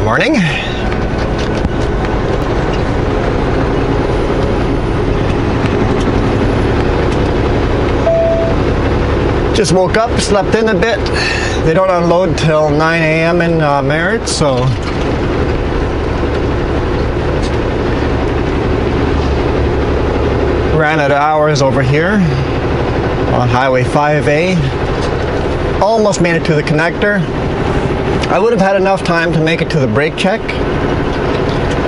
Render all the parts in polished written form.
Morning. Just woke up, slept in a bit. They don't unload till 9 a.m. in Merritt, so ran out of hours over here on Highway 5A. Almost made it to the connector. I would have had enough time to make it to the brake check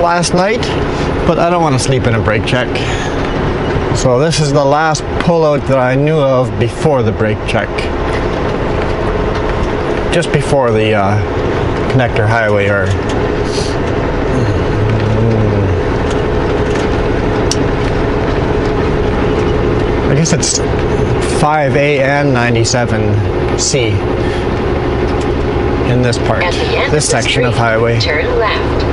last night, but I don't want to sleep in a brake check. So this is the last pullout that I knew of before the brake check. Just before the connector highway, or I guess it's 5A and 97C in this part, this section of highway. Turn left.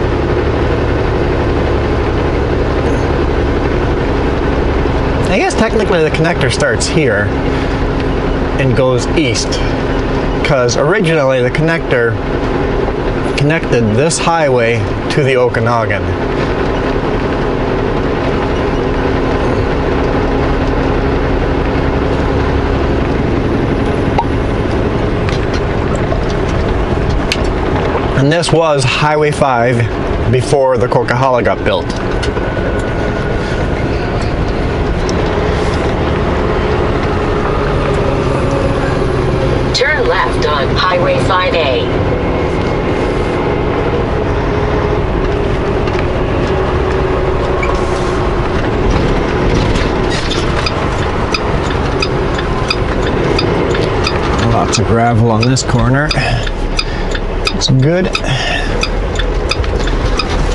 I guess technically the connector starts here and goes east, because originally the connector connected this highway to the Okanagan. And this was Highway 5 before the Coca-Cola got built. Turn left on Highway 5A. Lots of gravel on this corner. It's good.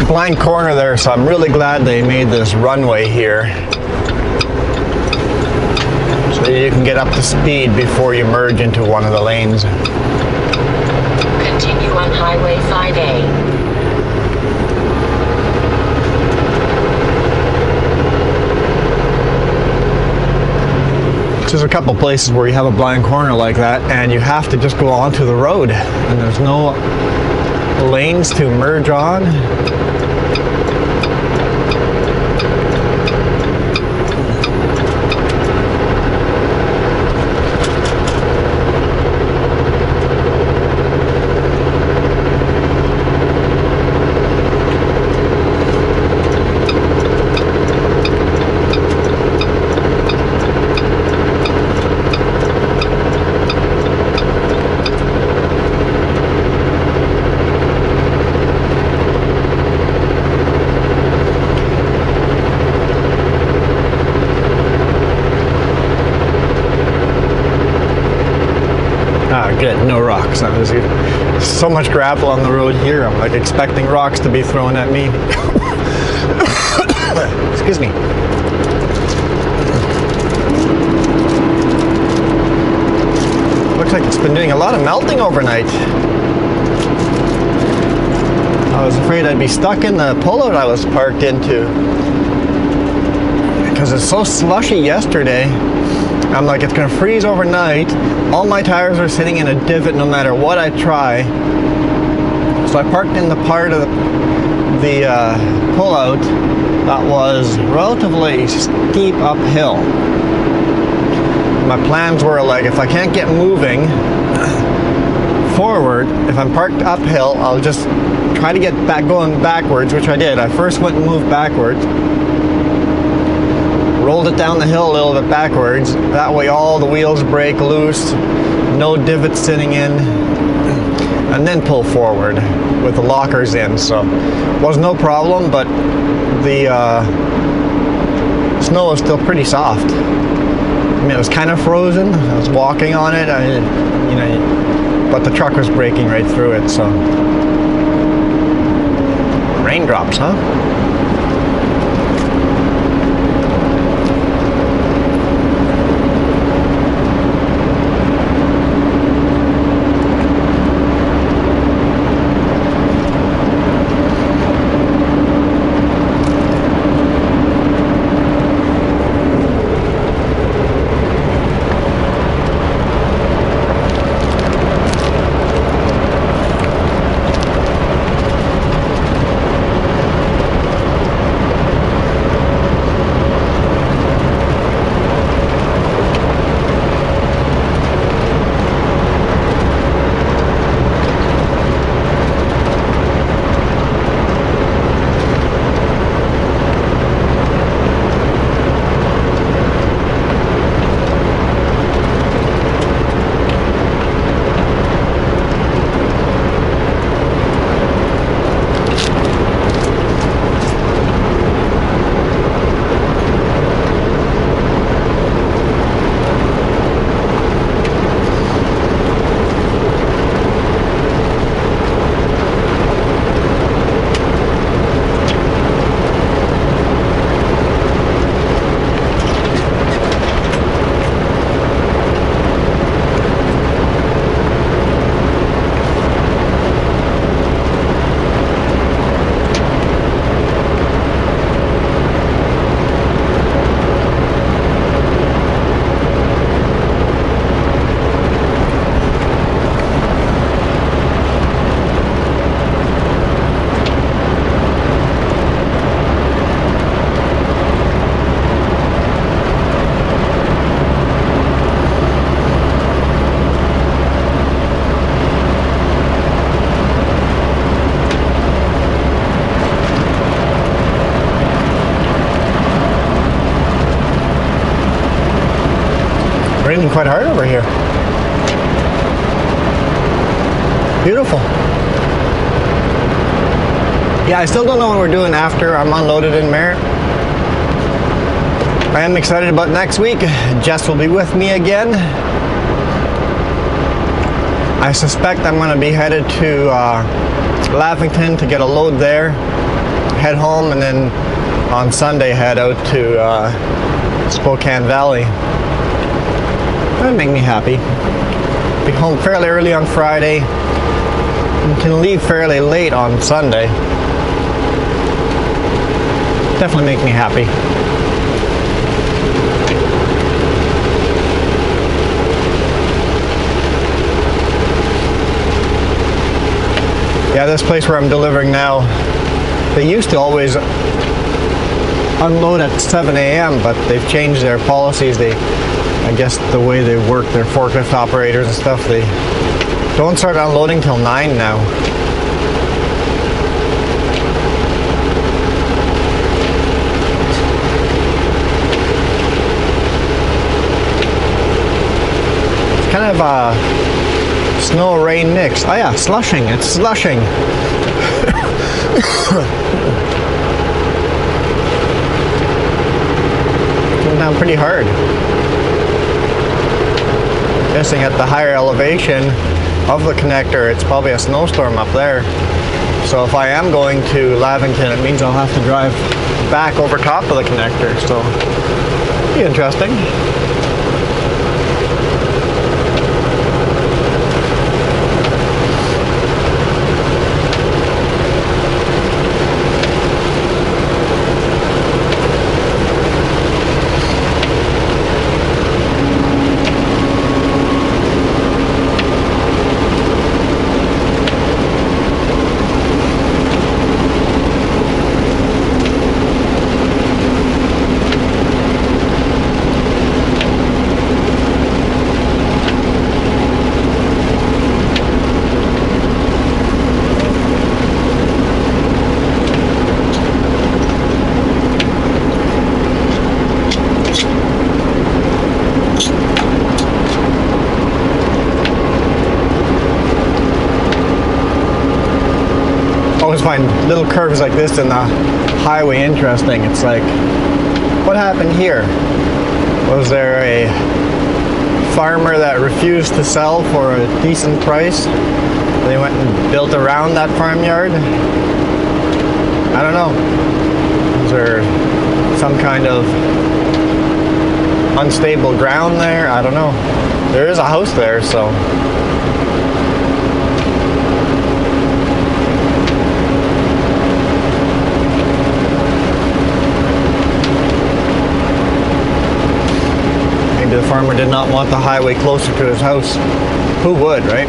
Blind corner there, so I'm really glad they made this runway here, so you can get up to speed before you merge into one of the lanes. Continue on Highway 5A. There's a couple places where you have a blind corner like that and you have to just go onto the road and there's no lanes to merge on. Good, no rocks. There's so much gravel on the road here. I'm like expecting rocks to be thrown at me. Excuse me. Looks like it's been doing a lot of melting overnight. I was afraid I'd be stuck in the pullout I was parked into, because it's so slushy yesterday. I'm like, it's gonna freeze overnight. All my tires are sitting in a divot no matter what I try. So I parked in the part of the pullout that was relatively steep uphill. My plans were like, if I can't get moving forward, if I'm parked uphill, I'll just try to get back going backwards, which I did. I first went and moved backwards, rolled it down the hill a little bit backwards. That way all the wheels break loose, no divots sitting in, and then pull forward with the lockers in. So it was no problem, but the snow was still pretty soft. I mean, it was kind of frozen. I was walking on it, but the truck was breaking right through it. So raindrops, huh? quite hard over here. Beautiful. Yeah, I still don't know what we're doing after I'm unloaded in Merritt. I am excited about next week. Jess will be with me again. I suspect I'm going to be headed to Lavington to get a load there, head home, and then on Sunday head out to Spokane Valley. That would make me happy. Be home fairly early on Friday and can leave fairly late on Sunday. Definitely make me happy. Yeah, this place where I'm delivering now, they used to always unload at 7 a.m., but they've changed their policies. I guess the way they work their forklift operators and stuff, they don't start unloading till 9 now. It's kind of a snow rain mix. Oh yeah, slushing. It's slushing. Going down pretty hard. Guessing at the higher elevation of the connector, it's probably a snowstorm up there. So if I am going to Lavington, it means I'll have to drive back over top of the connector. So it'll be interesting. I always find little curves like this in the highway interesting. It's like, what happened here? Was there a farmer that refused to sell for a decent price? They went and built around that farmyard? I don't know. Is there some kind of unstable ground there? I don't know. There is a house there, so. Maybe the farmer did not want the highway closer to his house. Who would, right?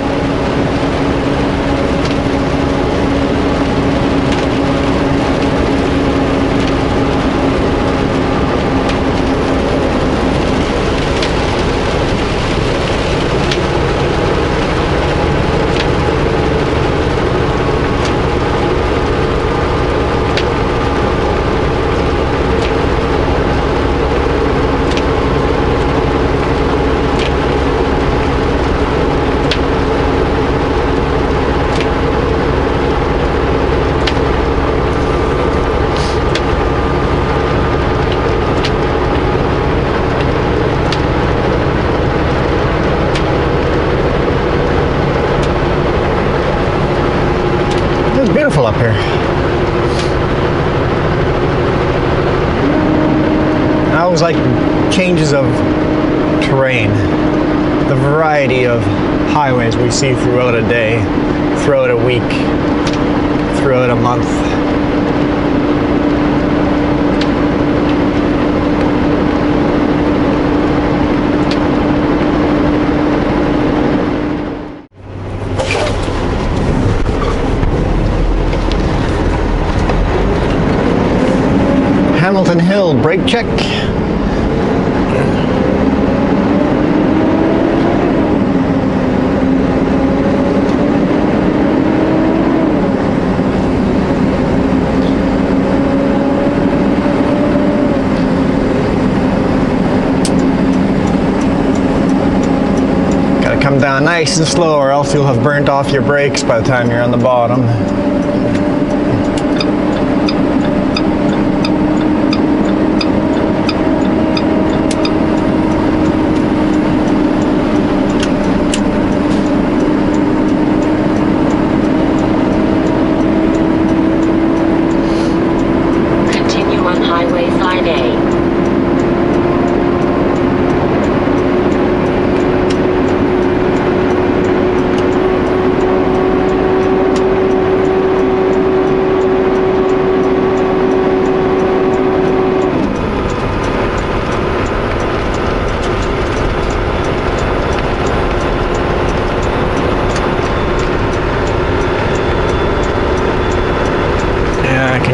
Beautiful up here. I always like changes of terrain, the variety of highways we see throughout a day, throughout a week, throughout a month. Hamilton Hill, brake check. down nice and slow, or else you'll have burnt off your brakes by the time you're on the bottom.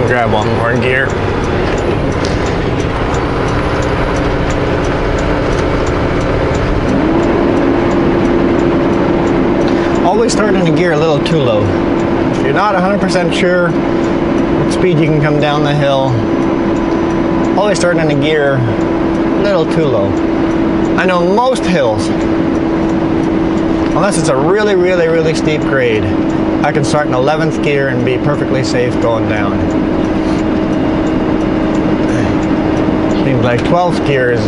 Grab one more gear. Always start in a gear a little too low. If you're not 100% sure what speed you can come down the hill, always start in a gear a little too low. I know most hills, unless it's a really, really, really steep grade, I can start in 11th gear and be perfectly safe going down. Seems like 12th gear is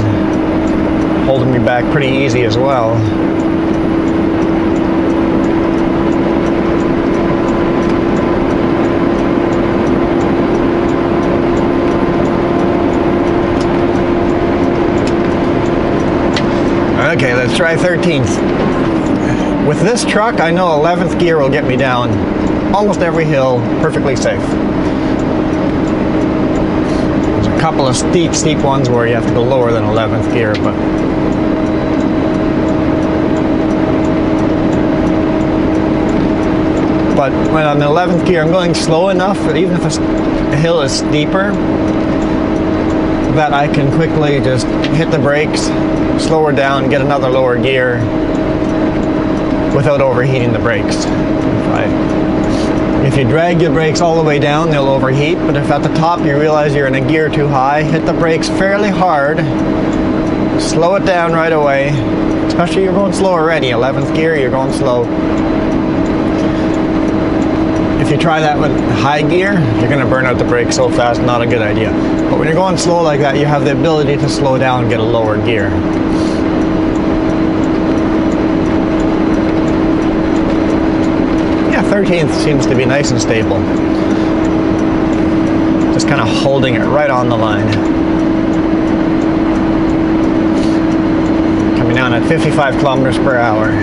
holding me back pretty easy as well. Okay, let's try 13th. With this truck, I know 11th gear will get me down almost every hill perfectly safe. Couple of steep ones where you have to go lower than 11th gear, but when I'm in 11th gear, I'm going slow enough that even if a hill is steeper, that I can quickly just hit the brakes, slow her down, get another lower gear without overheating the brakes. If you drag your brakes all the way down, they'll overheat, but if at the top you realize you're in a gear too high, hit the brakes fairly hard, slow it down right away, especially you're going slow already, 11th gear, you're going slow. If you try that with high gear, you're going to burn out the brakes so fast, not a good idea. But when you're going slow like that, you have the ability to slow down and get a lower gear. 13th seems to be nice and stable. Just kind of holding it right on the line. Coming down at 55 kilometers per hour.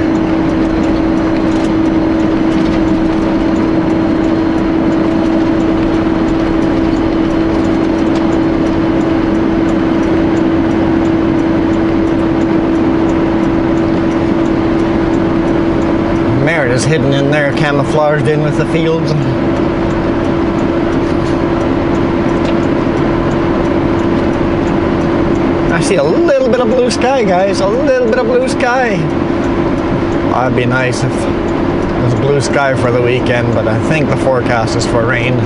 Is hidden in there, camouflaged in with the fields. I see a little bit of blue sky, guys, a little bit of blue sky. That'd be nice if it was blue sky for the weekend, but I think the forecast is for rain.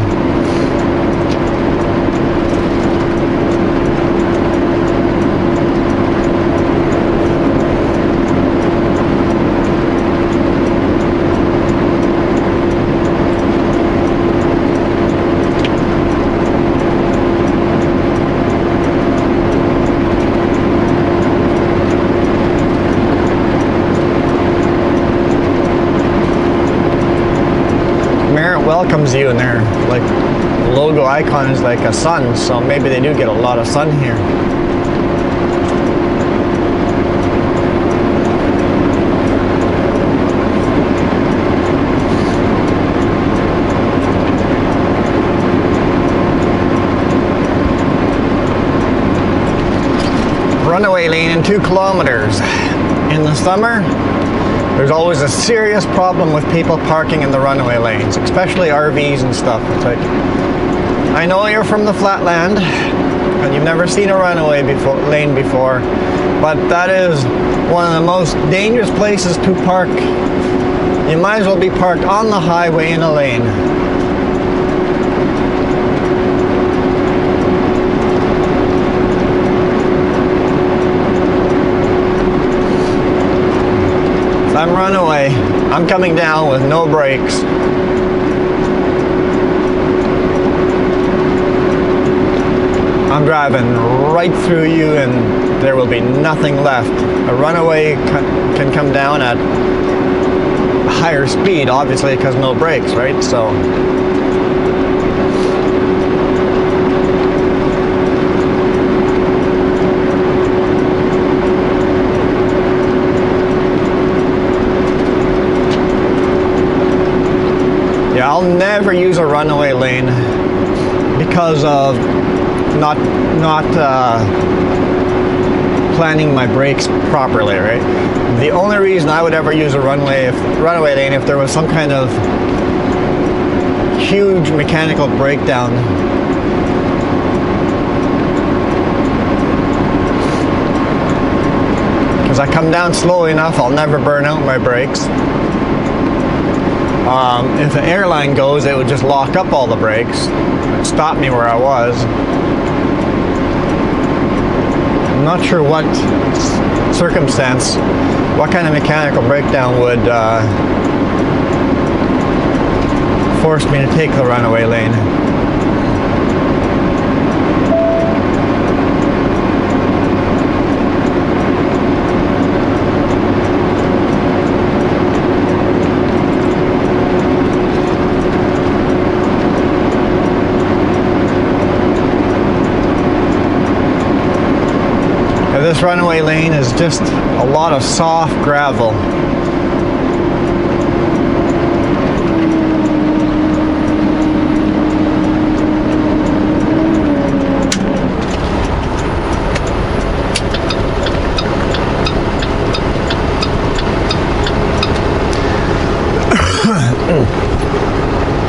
Welcomes you, and their like logo icon is like a sun, so maybe they do get a lot of sun here. Runaway lane in 2 kilometers. In the summer, there's always a serious problem with people parking in the runaway lanes, especially RVs and stuff. It's like, I know you're from the flatland and you've never seen a runaway lane before, but that is one of the most dangerous places to park. You might as well be parked on the highway in a lane. I'm runaway. I'm coming down with no brakes. I'm driving right through you and there will be nothing left. A runaway can come down at higher speed, obviously, because no brakes, right? So yeah, I'll never use a runaway lane because of not planning my brakes properly, right? The only reason I would ever use a runaway lane if there was some kind of huge mechanical breakdown. Because I come down slow enough, I'll never burn out my brakes. If an airline goes, it would just lock up all the brakes and stop me where I was. I'm not sure what circumstance, what kind of mechanical breakdown would force me to take the runaway lane. This runaway lane is just a lot of soft gravel.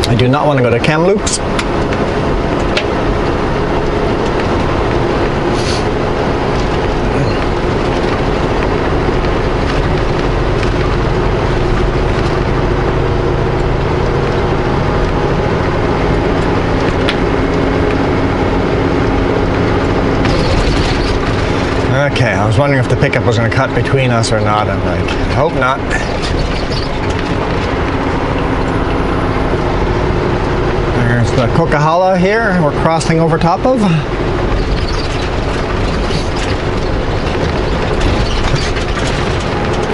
I do not want to go to Kamloops. Okay, I was wondering if the pickup was going to cut between us or not. I'm like, I hope not. There's the Coquihalla here we're crossing over top of.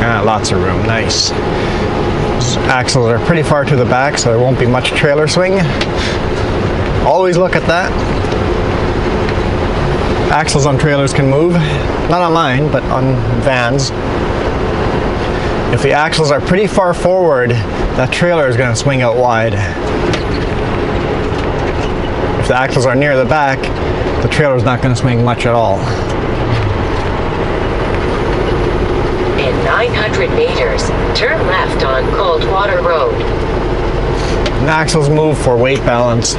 Ah, lots of room, nice. These axles are pretty far to the back, so there won't be much trailer swing. Always look at that. Axles on trailers can move, not on mine, but on vans. If the axles are pretty far forward, that trailer is going to swing out wide. If the axles are near the back, the trailer is not going to swing much at all. In 900 meters, turn left on Coldwater Road. And axles move for weight balance.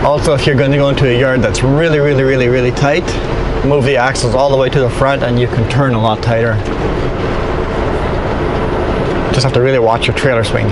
Also, if you're going to go into a yard that's really tight, move the axles all the way to the front and you can turn a lot tighter. Just have to really watch your trailer swing.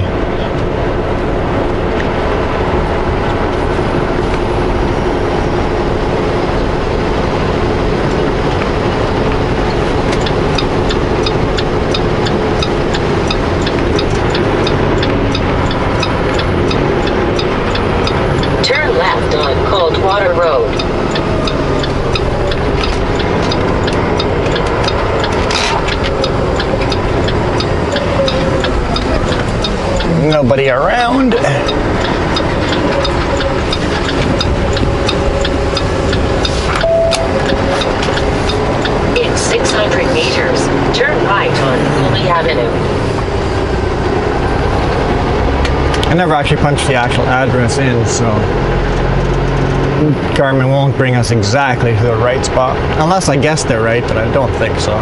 Nobody around. In 600 meters, turn right on Foley Avenue. I never actually punched the actual address in, so Garmin won't bring us exactly to the right spot. Unless I guessed they're right, but I don't think so.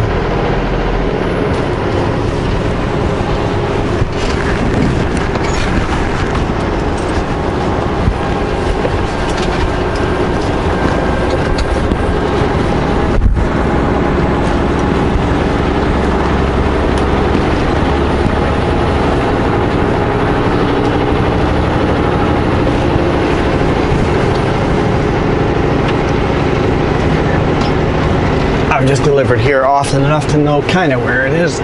just delivered here often enough to know kind of where it is.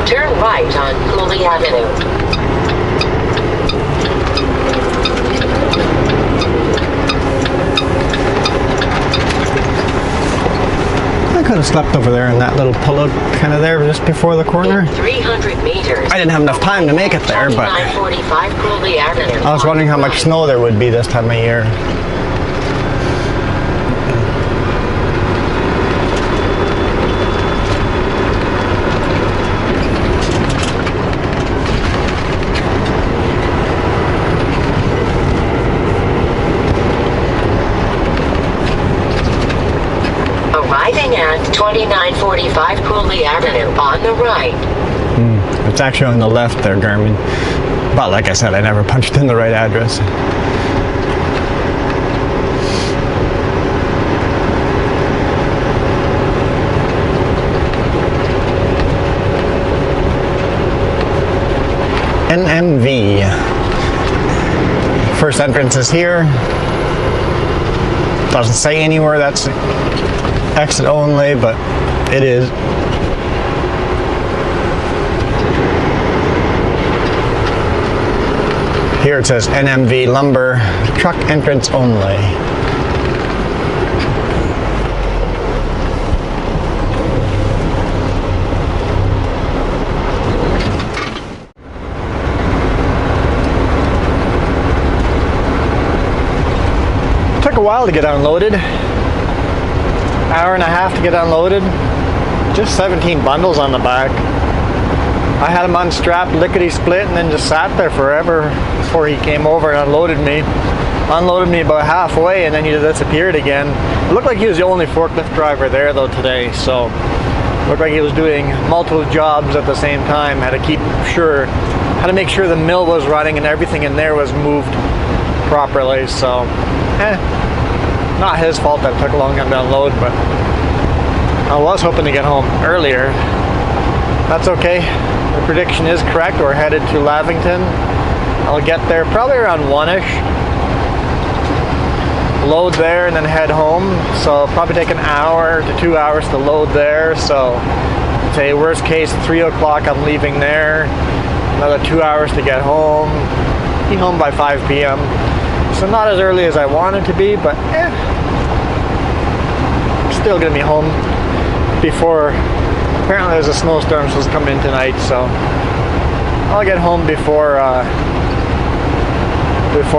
Turn right on Cooley Avenue. I could have slept over there in that little pull-out kind of there just before the corner. In 300 meters. I didn't have enough time to make it there, but 2945 Cooley Avenue. I was wondering how much snow there would be this time of year. Arriving at 2945 Cooley Avenue on the right. It's actually on the left there, Garmin. But like I said, I never punched in the right address. NMV. First entrance is here. Doesn't say anywhere that's exit only, but it is. Here it says NMV lumber, truck entrance only. Took a while to get unloaded. Hour and a half to get unloaded. Just 17 bundles on the back. I had him unstrapped, lickety split, and then just sat there forever before he came over and unloaded me. Unloaded me about halfway, and then he disappeared again. It looked like he was the only forklift driver there though today, so it looked like he was doing multiple jobs at the same time. Had to make sure the mill was running and everything in there was moved properly. So, not his fault that it took a long time to unload, but I was hoping to get home earlier. That's okay. The prediction is correct. We're headed to Lavington. I'll get there probably around 1ish. Load there and then head home. So it'll probably take an hour to 2 hours to load there. So say worst case 3 o'clock I'm leaving there. Another 2 hours to get home. Be home by 5 p.m. So not as early as I wanted to be, but still gonna be home before. Apparently there's a snowstorm supposed to come in tonight, so I'll get home before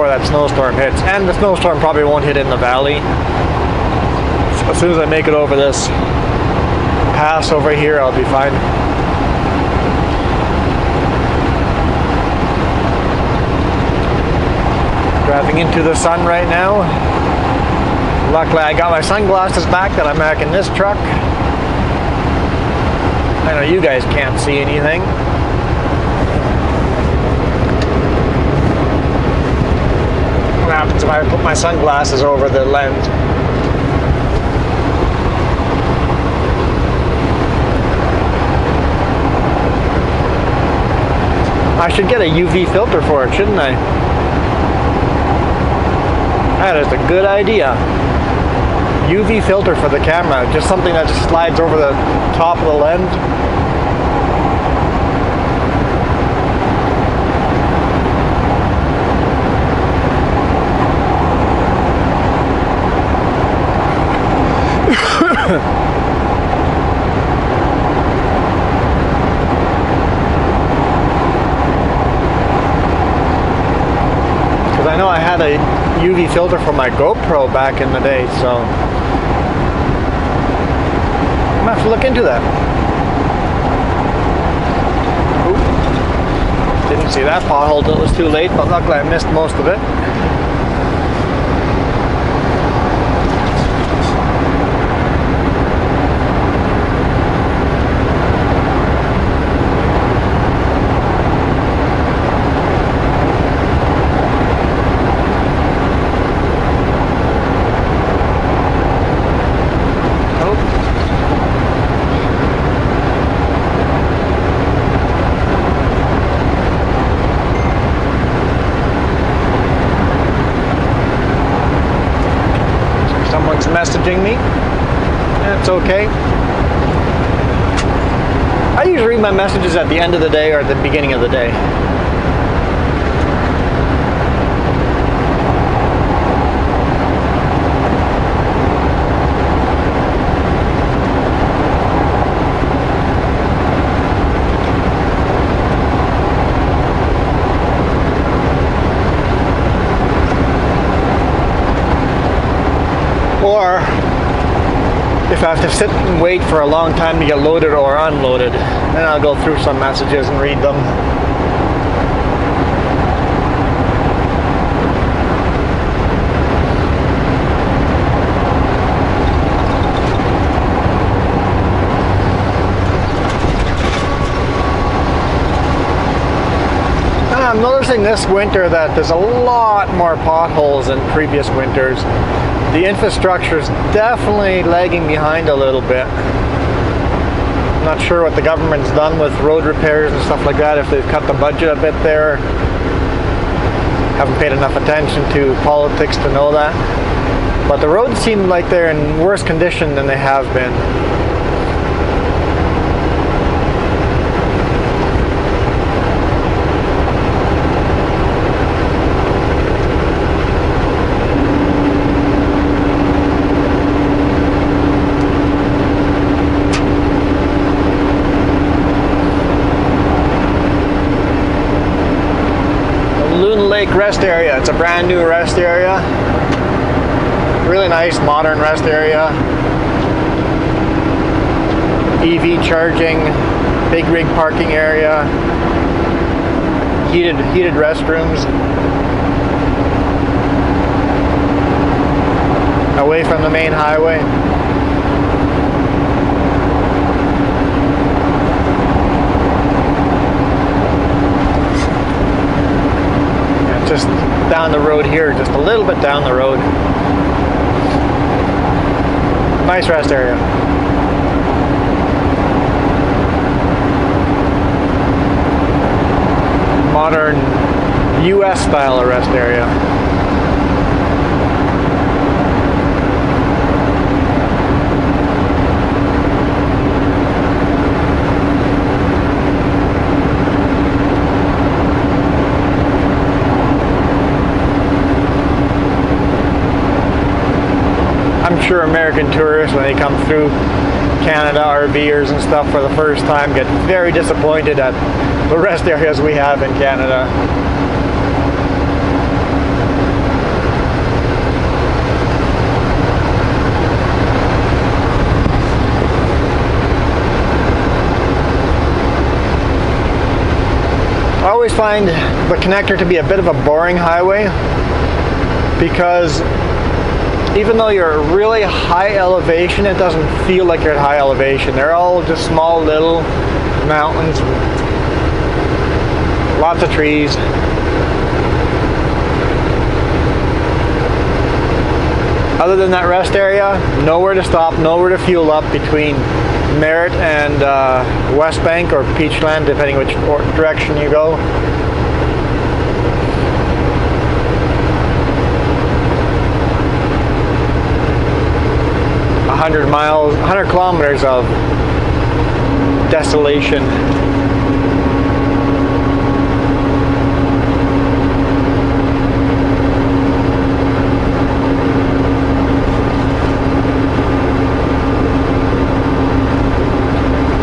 that snowstorm hits. And the snowstorm probably won't hit in the valley. So as soon as I make it over this pass over here, I'll be fine. Driving into the sun right now. Luckily I got my sunglasses back that I'm back in this truck. I know you guys can't see anything. What happens if I put my sunglasses over the lens? I should get a UV filter for it, shouldn't I? That is a good idea. UV filter for the camera, just something that just slides over the top of the lens. Because I know I had a UV filter for my GoPro back in the day, so I'm gonna have to look into that. Oop. Didn't see that pothole till it was too late, but luckily I missed most of it. messaging me. That's okay. I usually read my messages at the end of the day or at the beginning of the day. Or if I have to sit and wait for a long time to get loaded or unloaded, then I'll go through some messages and read them. And I'm noticing this winter that there's a lot more potholes than previous winters. The infrastructure is definitely lagging behind a little bit. I'm not sure what the government's done with road repairs and stuff like that, if they've cut the budget a bit there. Haven't paid enough attention to politics to know that. But the roads seem like they're in worse condition than they have been. Rest area. It's a brand new rest area. Really nice modern rest area. EV charging, big rig parking area, heated restrooms. Away from the main highway. Just down the road here, just a little bit down the road. Nice rest area. Modern US style rest area. I'm sure American tourists, when they come through Canada, RVers and stuff for the first time, get very disappointed at the rest areas we have in Canada. I always find the connector to be a bit of a boring highway because even though you're at really high elevation, it doesn't feel like you're at high elevation. They're all just small little mountains, lots of trees. Other than that rest area, nowhere to stop, nowhere to fuel up between Merritt and West Bank or Peachland, depending which direction you go. 100 kilometers of desolation.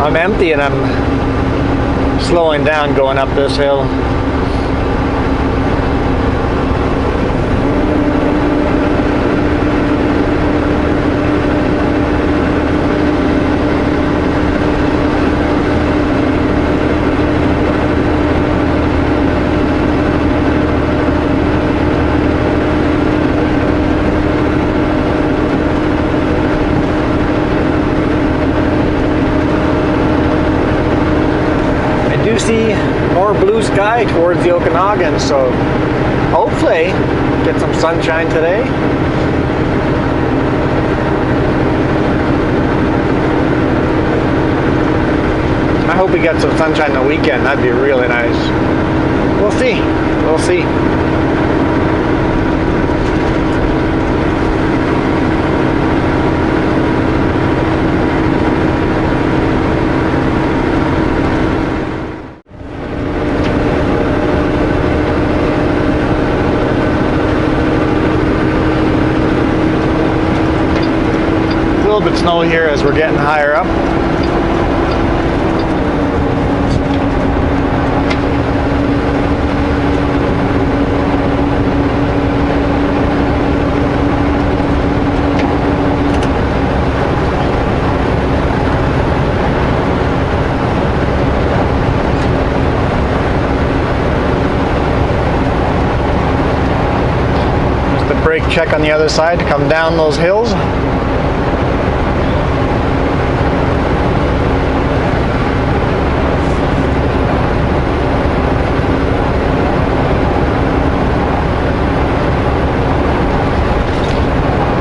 I'm empty and I'm slowing down going up this hill. See more blue sky towards the Okanagan, so hopefully get some sunshine today. I hope we get some sunshine on the weekend. That'd be really nice. We'll see. We'll see. here as we're getting higher up. Brake check on the other side to come down those hills.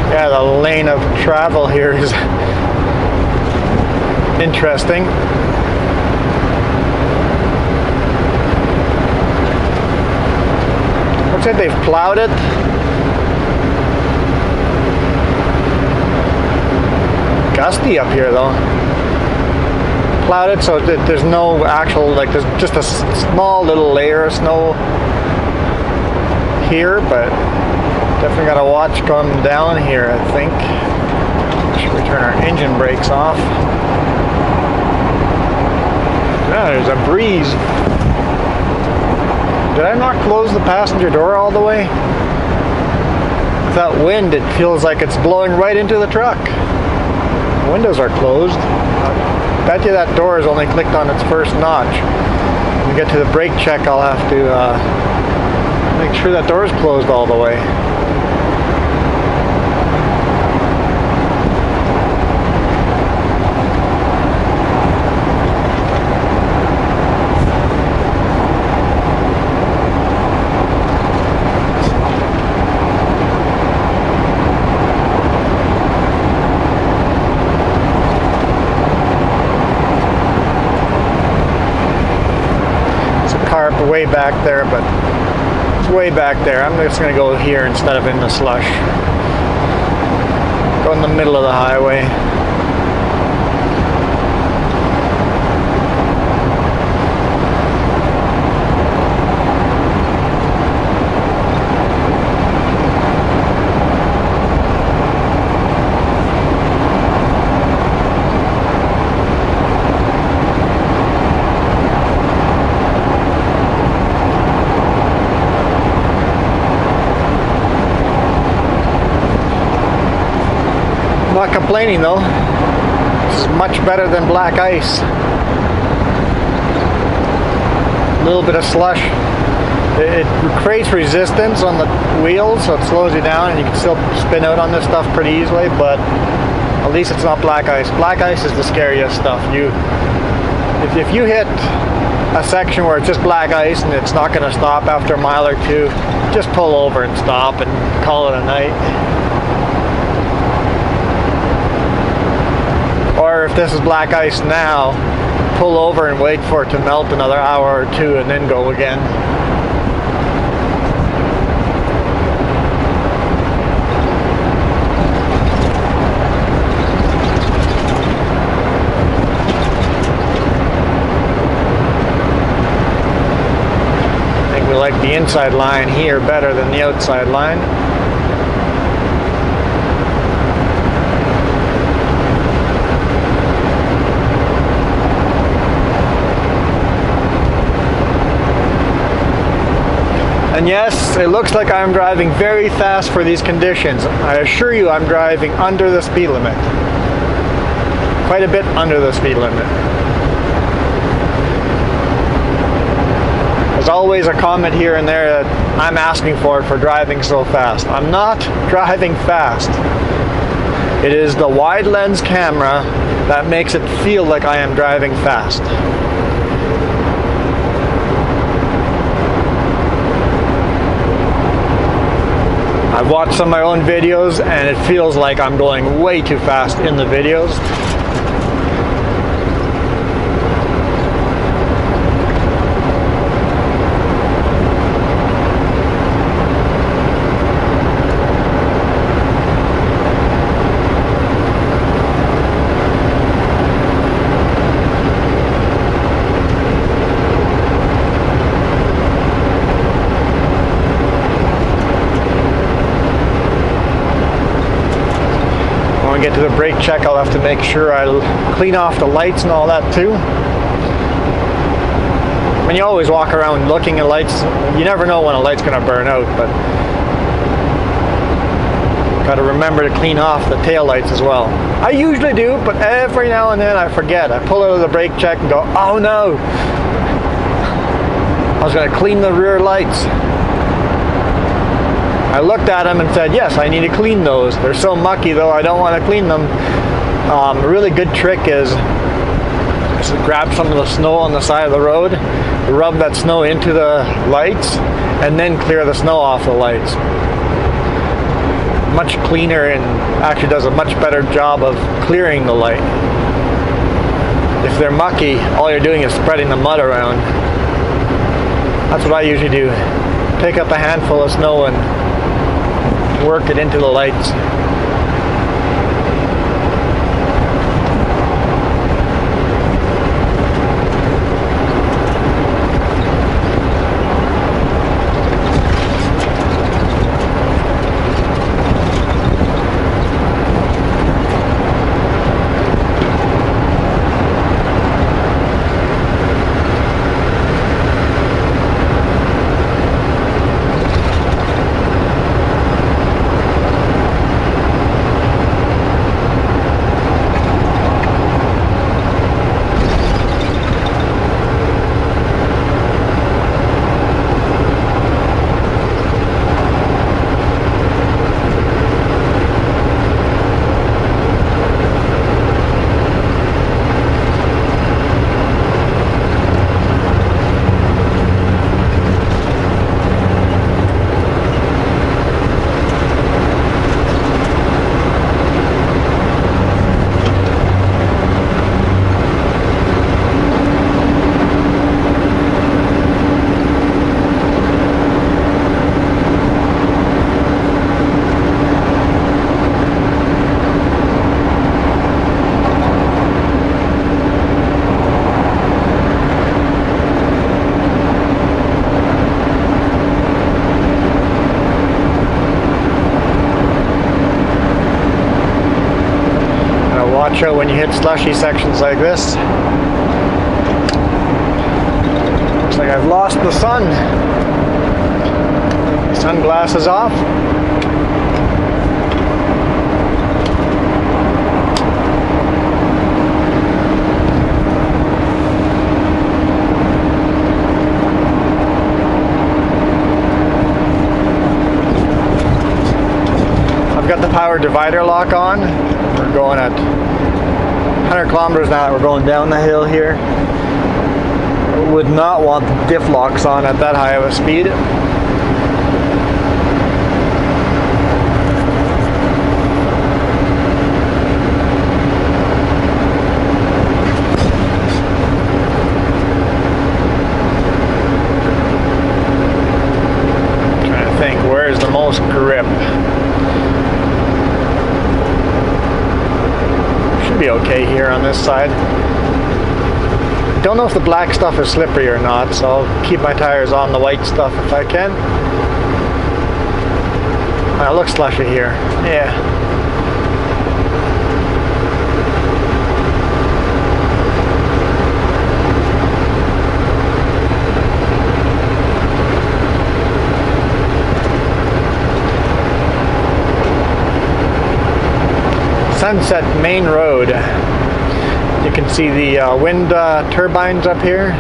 Yeah, the lane of travel here is interesting. Looks like they've plowed it. Gusty up here though. Plowed it so that there's no actual, like there's just a small little layer of snow here, but definitely gotta watch going down here, I think. Should we turn our engine brakes off? Yeah, there's a breeze. Did I not close the passenger door all the way? With that wind, it feels like it's blowing right into the truck. Windows are closed. I bet you that door is only clicked on its first notch. When we get to the brake check, I'll have to make sure that door is closed all the way. Way back there, but it's way back there. I'm just going to go here instead of in the slush. Go in the middle of the highway. Not complaining though. This is much better than black ice. A little bit of slush. It creates resistance on the wheels, so it slows you down and you can still spin out on this stuff pretty easily, but at least it's not black ice. Black ice is the scariest stuff. If you hit a section where it's just black ice and it's not going to stop after a mile or two, just pull over and stop and call it a night. Or if this is black ice now, pull over and wait for it to melt another hour or two and then go again. I think we like the inside line here better than the outside line. And yes, it looks like I'm driving very fast for these conditions. I assure you I'm driving under the speed limit. Quite a bit under the speed limit. There's always a comment here and there that I'm asking for driving so fast. I'm not driving fast. It is the wide lens camera that makes it feel like I am driving fast. I've watched some of my own videos and it feels like I'm going way too fast in the videos. Get to the brake check, I'll have to make sure I clean off the lights and all that too. I mean, you always walk around looking at lights. You never know when a light's going to burn out, but got to remember to clean off the tail lights as well. I usually do, but every now and then I forget. I pull out of the brake check and go, oh no, I was going to clean the rear lights. I looked at them and said, yes, I need to clean those. They're so mucky though, I don't want to clean them. A really good trick is to grab some of the snow on the side of the road, rub that snow into the lights, and then clear the snow off the lights. Much cleaner and actually does a much better job of clearing the light. If they're mucky, all you're doing is spreading the mud around. That's what I usually do. Pick up a handful of snow and work it into the lights. Watch out when you hit slushy sections like this. Looks like I've lost the sun. Sunglasses off. I've got the power divider lock on. We're going at 100 kilometers now. We're going down the hill here. Would not want the diff locks on at that high of a speed. I'm trying to think, where's the most grip? Be okay here on this side. Don't know if the black stuff is slippery or not, so I'll keep my tires on the white stuff if I can. It looks slushy here. Yeah. Sunset Main Road. You can see the wind turbines up here.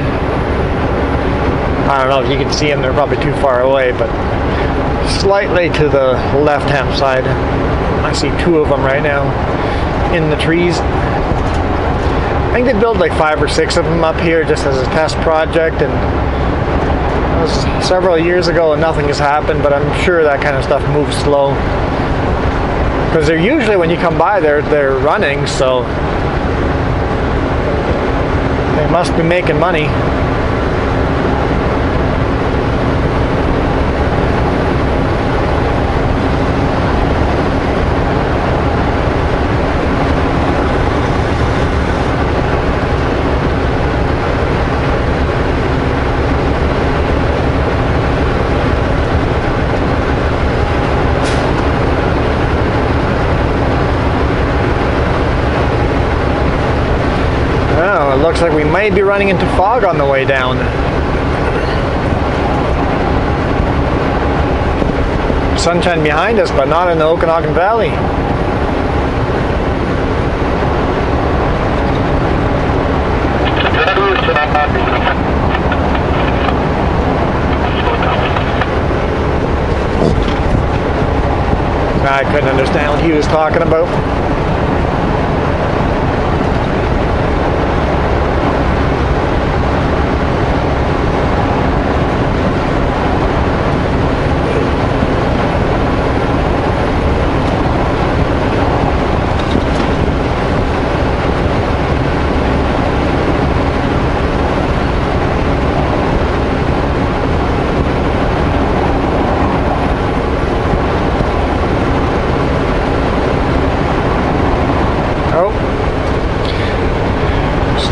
I don't know if you can see them, they're probably too far away, but slightly to the left hand side. I see two of them right now in the trees. I think they built like 5 or 6 of them up here just as a test project, and it was several years ago and nothing has happened, but I'm sure that kind of stuff moves slow. Because they're usually, when you come by, they're running, so they must be making money. Oh, it looks like we might be running into fog on the way down. Sunshine behind us, but not in the Okanagan Valley. I couldn't understand what he was talking about.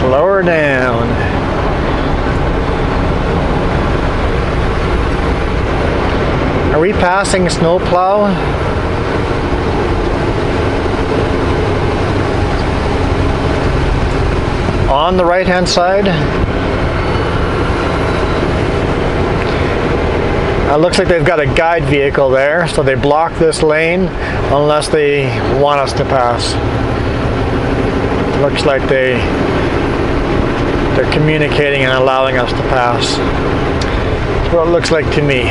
Slower down. Are we passing snowplow? On the right hand side? It looks like they've got a guide vehicle there, so they block this lane unless they want us to pass. Looks like they're communicating and allowing us to pass. That's what it looks like to me.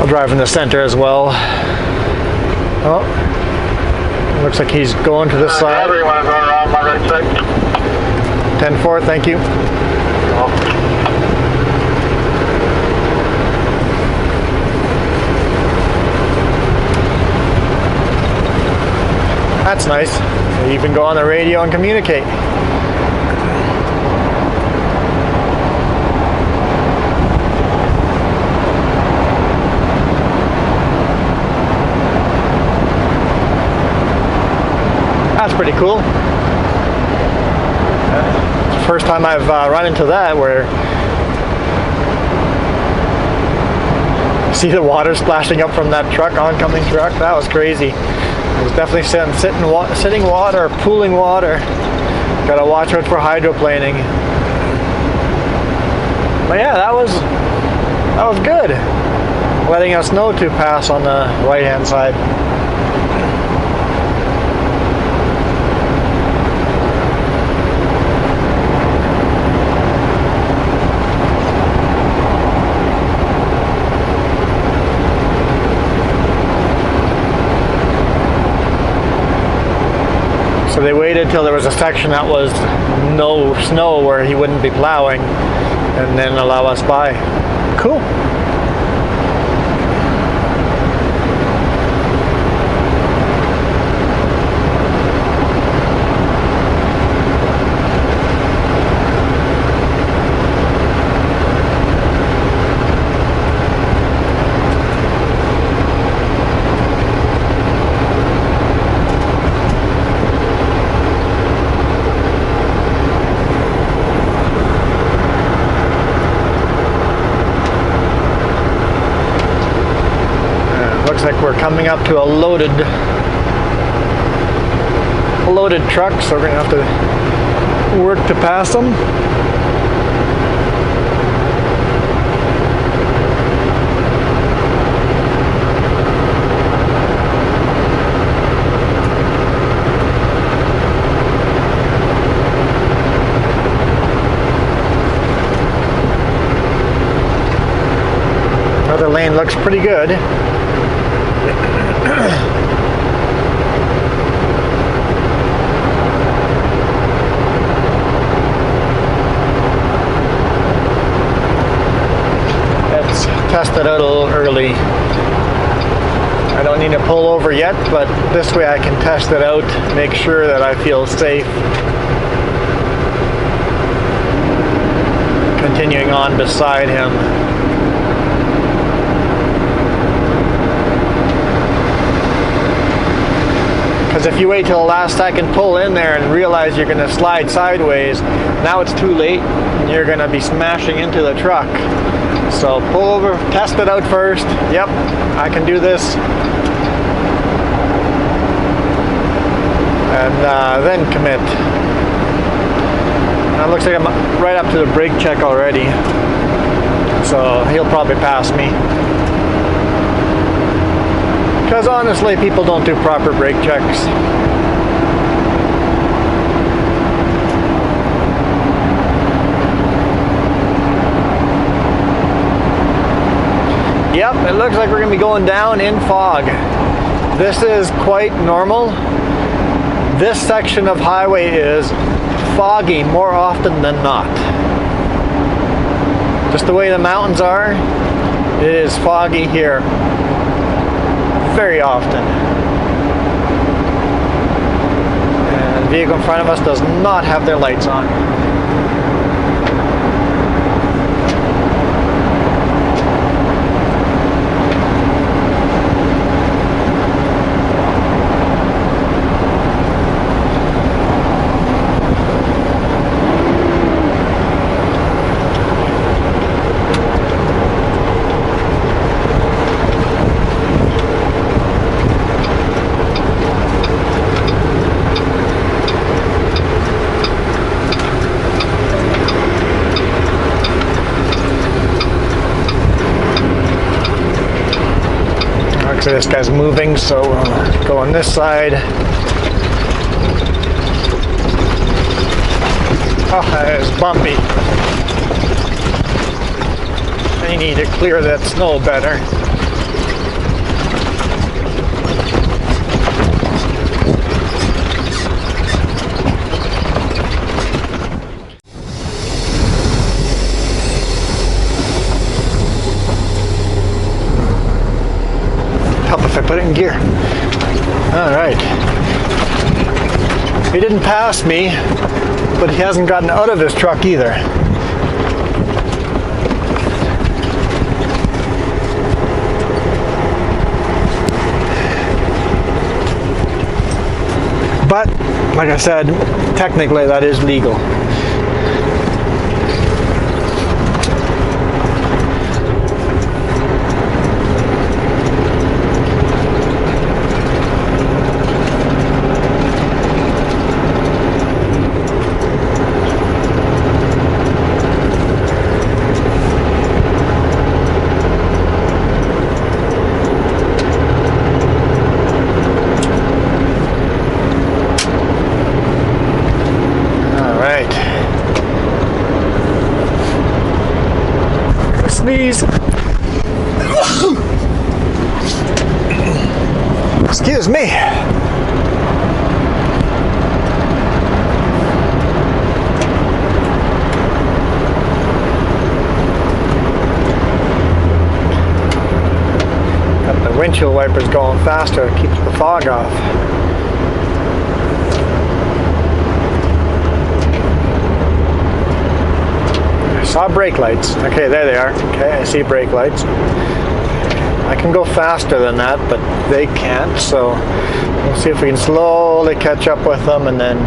Drive in the center as well. Oh, looks like he's going to this side. Everyone going around my right side. 10-4, thank you. Oh. That's nice. You can go on the radio and communicate. That's pretty cool. It's the first time I've run into that, where you see the water splashing up from that truck, oncoming truck. That was crazy. It was definitely sitting water, pooling water. Gotta watch out for hydroplaning. But yeah, that was good. Letting us know to pass on the right hand side. So they waited till there was a section that was no snow where he wouldn't be plowing, and then allow us by. Cool. Looks like we're coming up to a loaded truck, so we're gonna have to work to pass them. Another lane looks pretty good. It's test it out a little early. I don't need to pull over yet, but this way I can test it out, make sure that I feel safe. Continuing on beside him. Because if you wait till the last second, pull in there and realize you're going to slide sideways, now it's too late and you're going to be smashing into the truck. So pull over, test it out first. Yep, I can do this. And then commit. It looks like I'm right up to the brake check already. So he'll probably pass me. Because honestly, people don't do proper brake checks. Yep, it looks like we're going to be going down in fog. This is quite normal. This section of highway is foggy more often than not. Just the way the mountains are, it is foggy here very often. And the vehicle in front of us does not have their lights on. This guy's moving, so we'll go on this side. Oh, that is bumpy. I need to clear that snow better. Help if I put it in gear. All right. He didn't pass me, but he hasn't gotten out of his truck either. But, like I said, technically that is legal. Sneeze. Excuse me. Got the windshield wipers going faster, it keeps the fog off. Saw brake lights. Okay, there they are. Okay, I see brake lights. I can go faster than that, but they can't, so we'll see if we can slowly catch up with them and then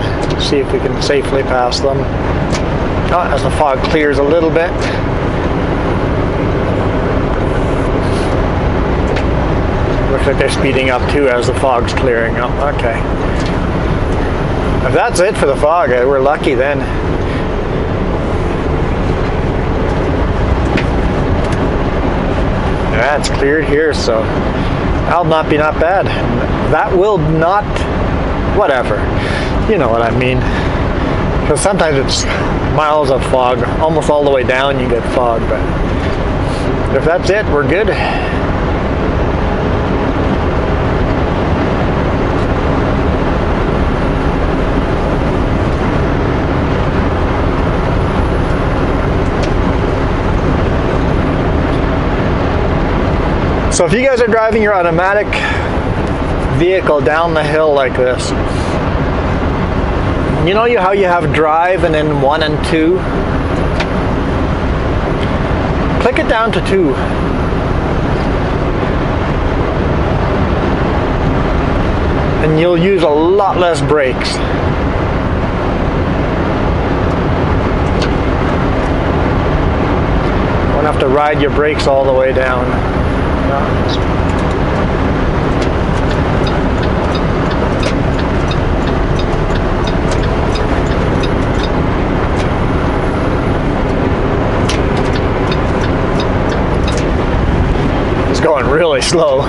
see if we can safely pass them. Oh, as the fog clears a little bit. Looks like they're speeding up too as the fog's clearing up. Okay. If that's it for the fog, we're lucky then. Yeah, it's cleared here, so that'll not bad. That will not, whatever. You know what I mean. Because sometimes it's miles of fog, almost all the way down you get fog, but if that's it, we're good. So if you guys are driving your automatic vehicle down the hill like this, you know how you have drive and then 1 and 2? Click it down to 2. And you'll use a lot less brakes. Won't have to ride your brakes all the way down. It's going really slow.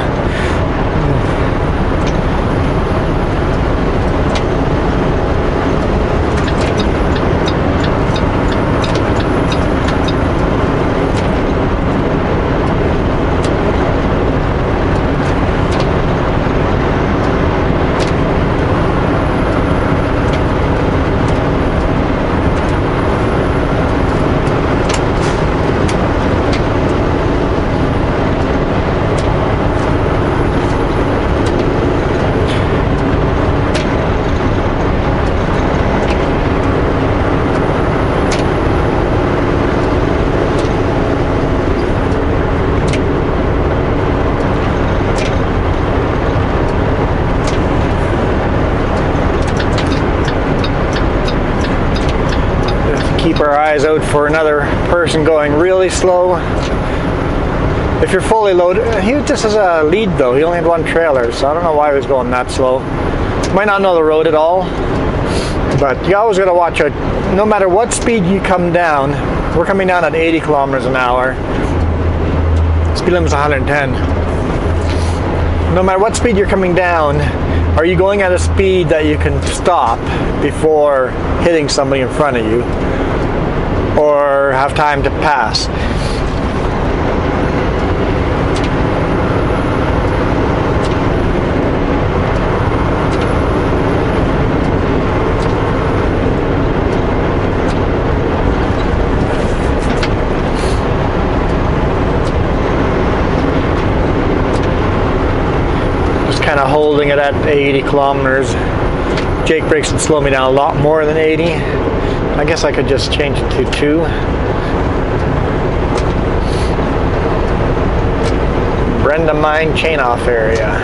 Keep our eyes out for another person going really slow. If you're fully loaded, he just has a lead though. He only had 1 trailer, so I don't know why he was going that slow. Might not know the road at all, but you always got to watch out. No matter what speed you come down, we're coming down at 80 kilometers an hour. Speed limit is 110. No matter what speed you're coming down, are you going at a speed that you can stop before hitting somebody in front of you, or have time to pass? Just kind of holding it at 80 kilometers. Jake brakes would slow me down a lot more than 80. I guess I could just change it to 2. Brenda Mine chain off area.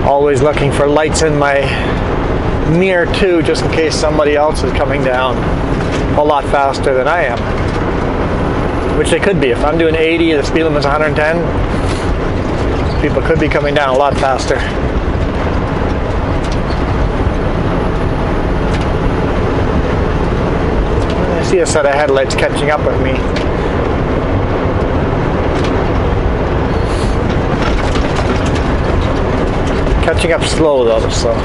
Always looking for lights in my mirror too, just in case somebody else is coming down a lot faster than I am, which they could be. If I'm doing 80, the speed limit is 110, people could be coming down a lot faster. I see a set of headlights catching up with me. Catching up slow though, so.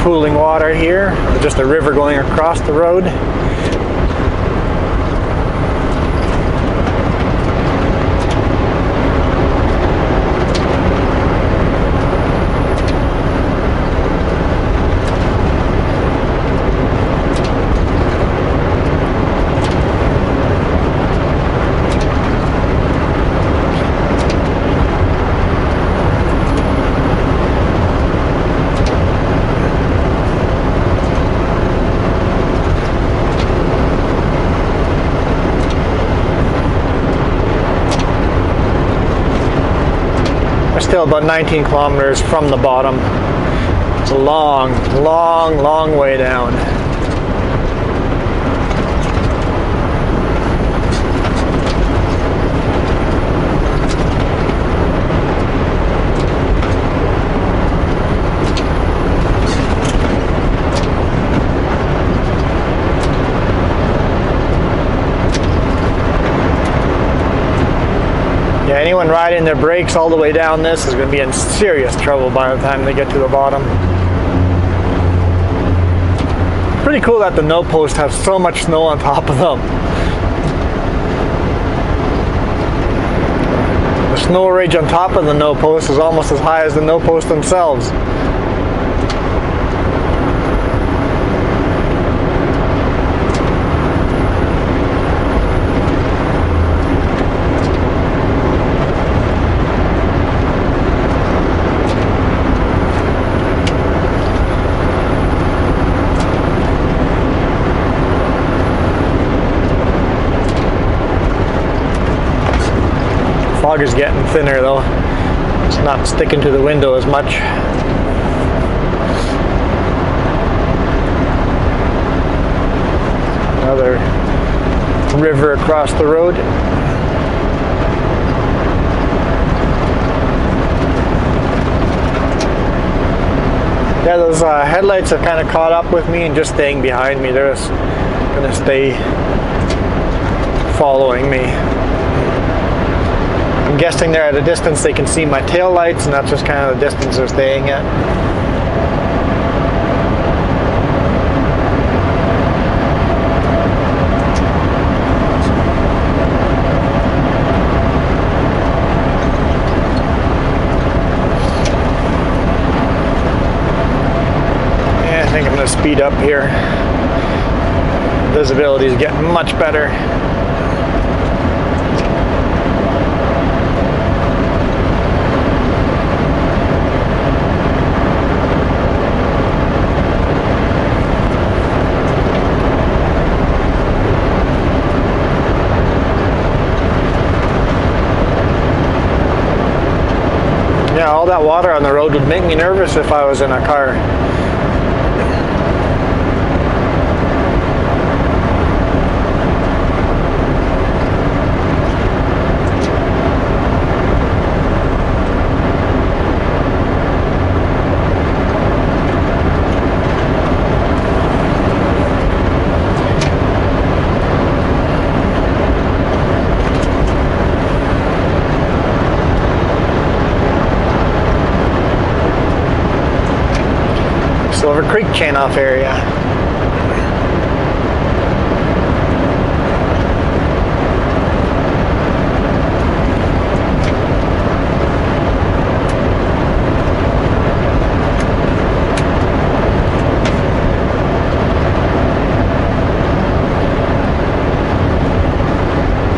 Pooling water here, just a river going across the road. still about 19 kilometers from the bottom. It's a long, long, long way down. Yeah, anyone riding their brakes all the way down this is going to be in serious trouble by the time they get to the bottom. Pretty cool that the no post has so much snow on top of them. The snow ridge on top of the no post is almost as high as the no post themselves. Fog is getting thinner though. It's not sticking to the window as much. Another river across the road. Yeah, those headlights have kind of caught up with me and just staying behind me. They're just gonna stay following me. I'm guessing they're at a distance they can see my tail lights, and that's just kind of the distance they're staying at. Yeah, I think I'm going to speed up here. Visibility is getting much better. Yeah, all that water on the road would make me nervous if I was in a car. Silver Creek chain-off area.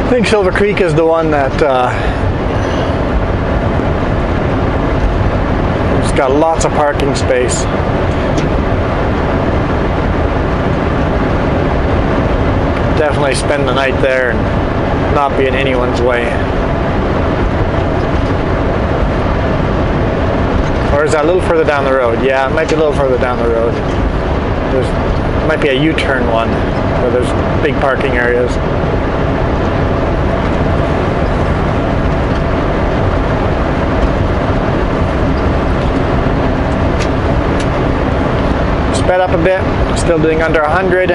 I think Silver Creek is the one that it's got lots of parking space. Definitely spend the night there and not be in anyone's way. Or is that a little further down the road? Yeah, it might be a little further down the road. There might be a U-turn one where there's big parking areas. Sped up a bit, still doing under 100.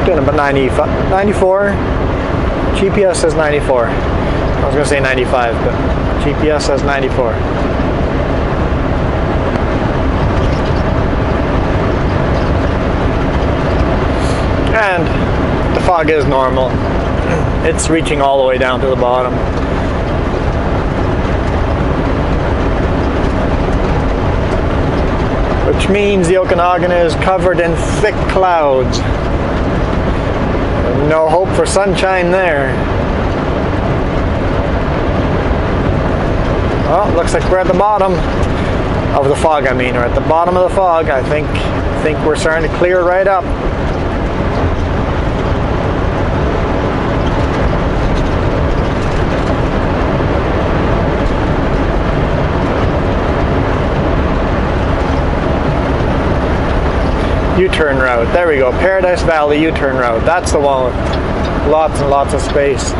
Doing about 94. GPS says 94. I was going to say 95, but GPS says 94. And the fog is normal. It's reaching all the way down to the bottom. Which means the Okanagan is covered in thick clouds. No hope for sunshine there. Well, looks like we're at the bottom of the fog. We're at the bottom of the fog. I think we're starting to clear right up. U-turn route. There we go. Paradise Valley U-turn route. That's the one with lots and lots of space.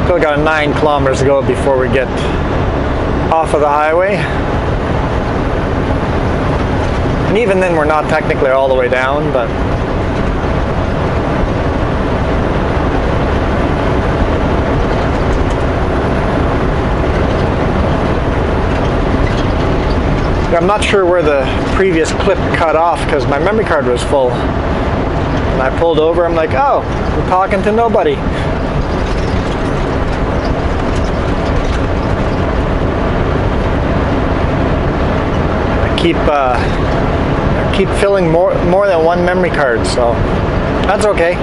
Still got 9 kilometers to go before we get off of the highway. And even then we're not technically all the way down, but I'm not sure where the previous clip cut off because my memory card was full. And I pulled over, I'm like, oh, I'm talking to nobody. I keep filling more than one memory card, so that's okay.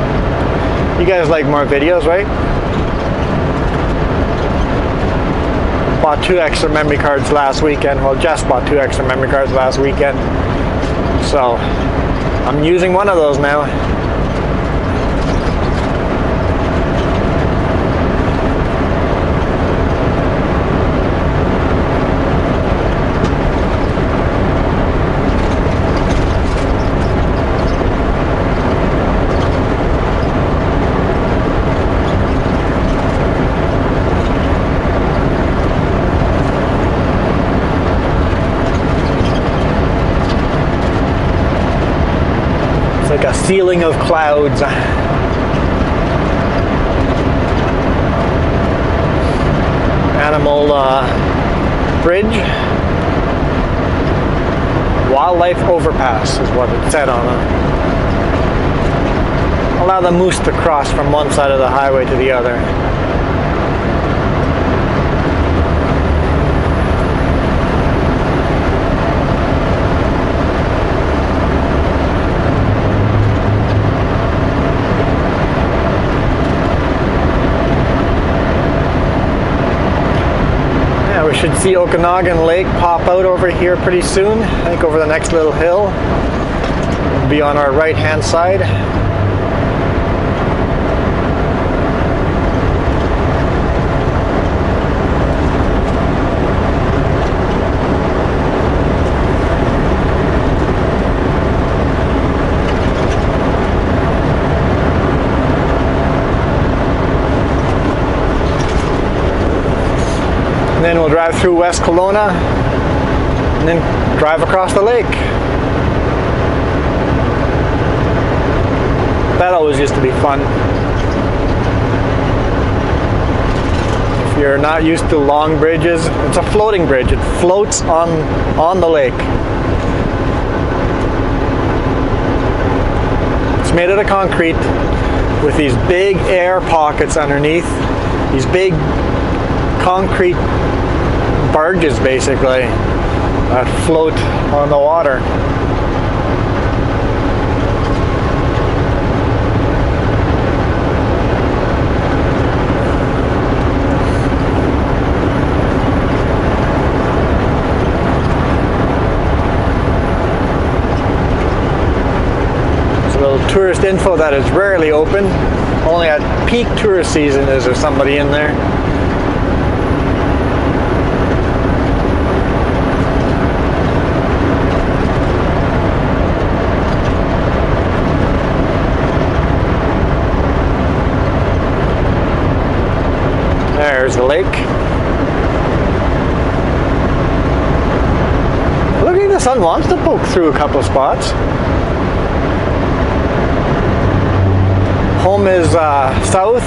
You guys like more videos, right? Bought 2 extra memory cards last weekend. Well, just bought 2 extra memory cards last weekend. So I'm using one of those now. Like a ceiling of clouds. Animal bridge. Wildlife overpass is what it said on it. Allow the moose to cross from one side of the highway to the other. We should see Okanagan Lake pop out over here pretty soon. I think over the next little hill. It'll be on our right hand side. And then we'll drive through West Kelowna and then drive across the lake. That always used to be fun. If you're not used to long bridges, it's a floating bridge. It floats on the lake. It's made out of concrete with these big air pockets underneath. These big concrete barges basically that float on the water. It's a little tourist info that is rarely open. Only at peak tourist season is there somebody in there. There's the lake. Looking like the sun wants to poke through a couple of spots. Home is south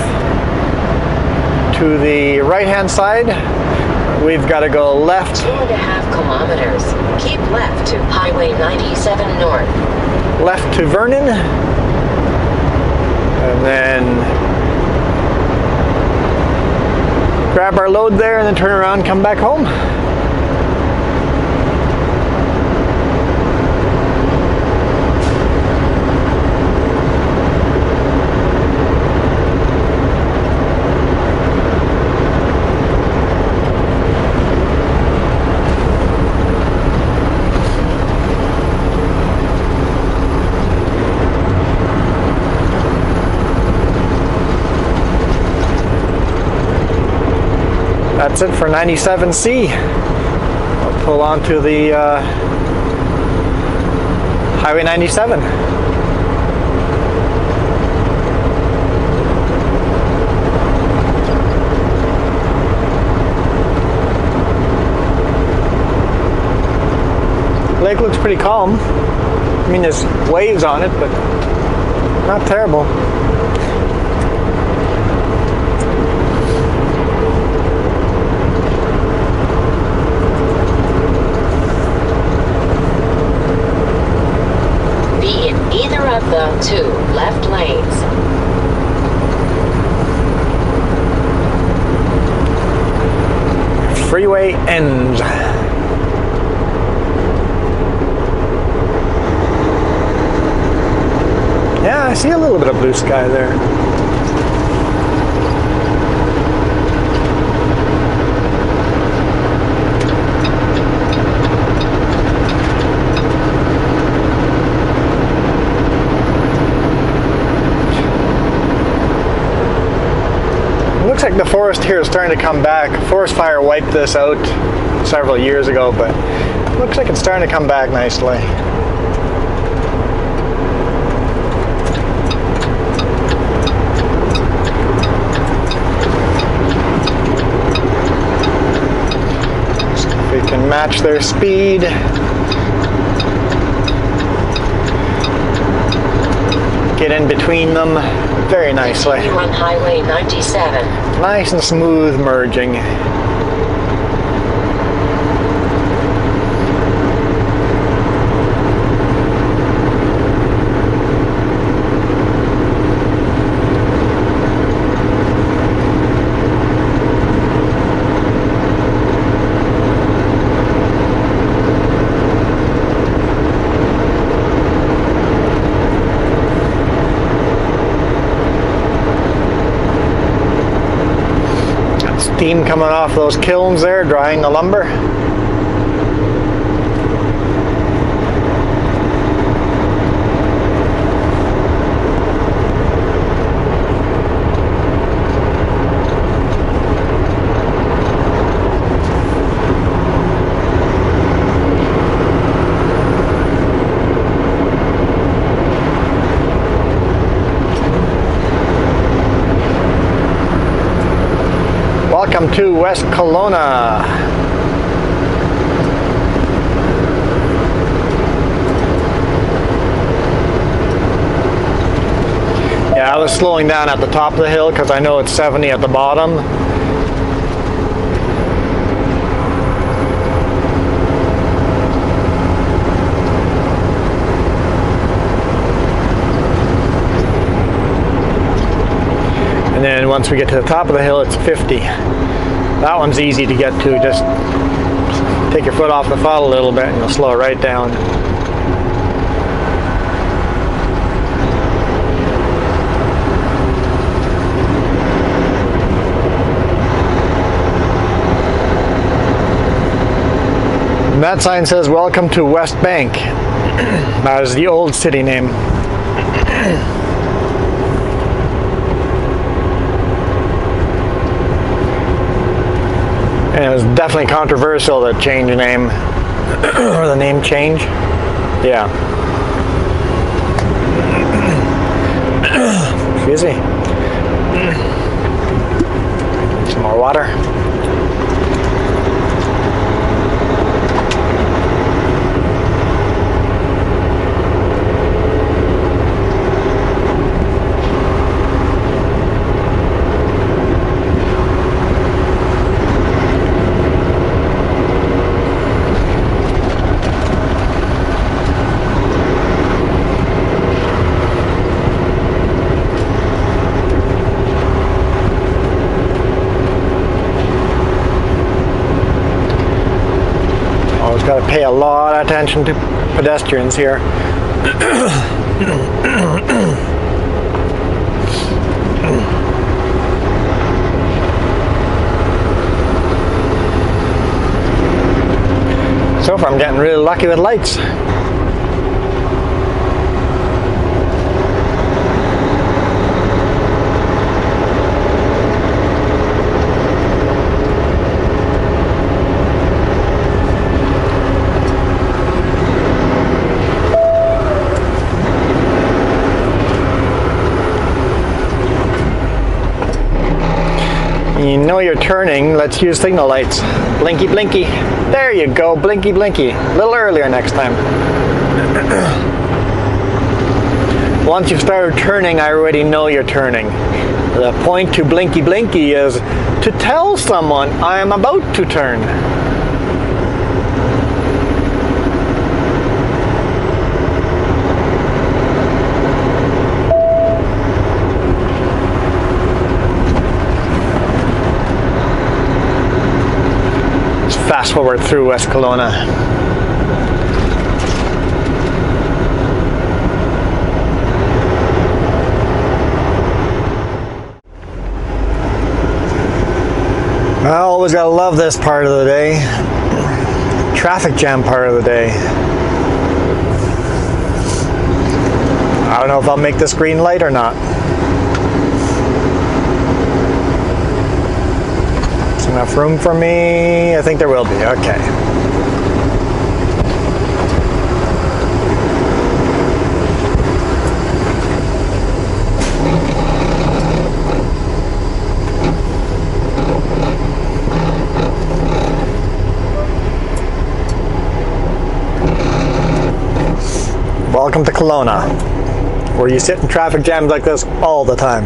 to the right hand side. We've got to go left. 2.5 kilometers. Keep left to Highway 97 North. Left to Vernon. And then grab our load there, and then turn around and come back home. That's it for 97C. I'll pull onto the Highway 97. Lake looks pretty calm. I mean, there's waves on it, but not terrible. Of the 2 left lanes. Freeway ends. Yeah, I see a little bit of blue sky there. Looks like the forest here is starting to come back. Forest fire wiped this out several years ago, but it looks like it's starting to come back nicely. So if we can match their speed. Get in between them very nicely. Continue on Highway 97. Nice and smooth merging. Steam coming off those kilns there, drying the lumber. Welcome to West Kelowna. Yeah, I was slowing down at the top of the hill because I know it's 70 at the bottom. And then once we get to the top of the hill, it's 50. That one's easy to get to. Just take your foot off the throttle a little bit and you'll slow it right down. And that sign says, "Welcome to West Bank." That is the old city name. And it was definitely controversial, the change name, or the name change. Yeah. Excuse me. Some more water. pay a lot of attention to pedestrians here. So far I'm getting really lucky with lights. You know you're turning, let's use signal lights. Blinky blinky. There you go, blinky blinky. A little earlier next time. Once you've started turning, I already know you're turning. The point to blinky blinky is to tell someone I am about to turn. Fast forward through West Kelowna. I always gotta love this part of the day. Traffic jam part of the day. I don't know if I'll make this green light or not. Enough room for me? I think there will be. Okay. Welcome to Kelowna, where you sit in traffic jams like this all the time.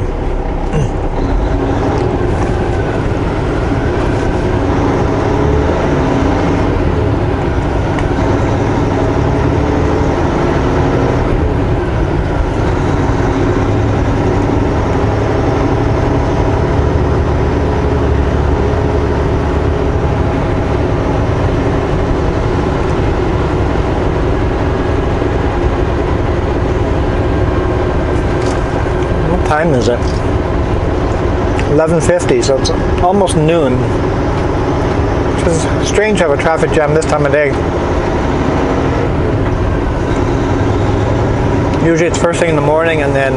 What time is it? 11:50, so it's almost noon. Which is strange to have a traffic jam this time of day. Usually it's first thing in the morning and then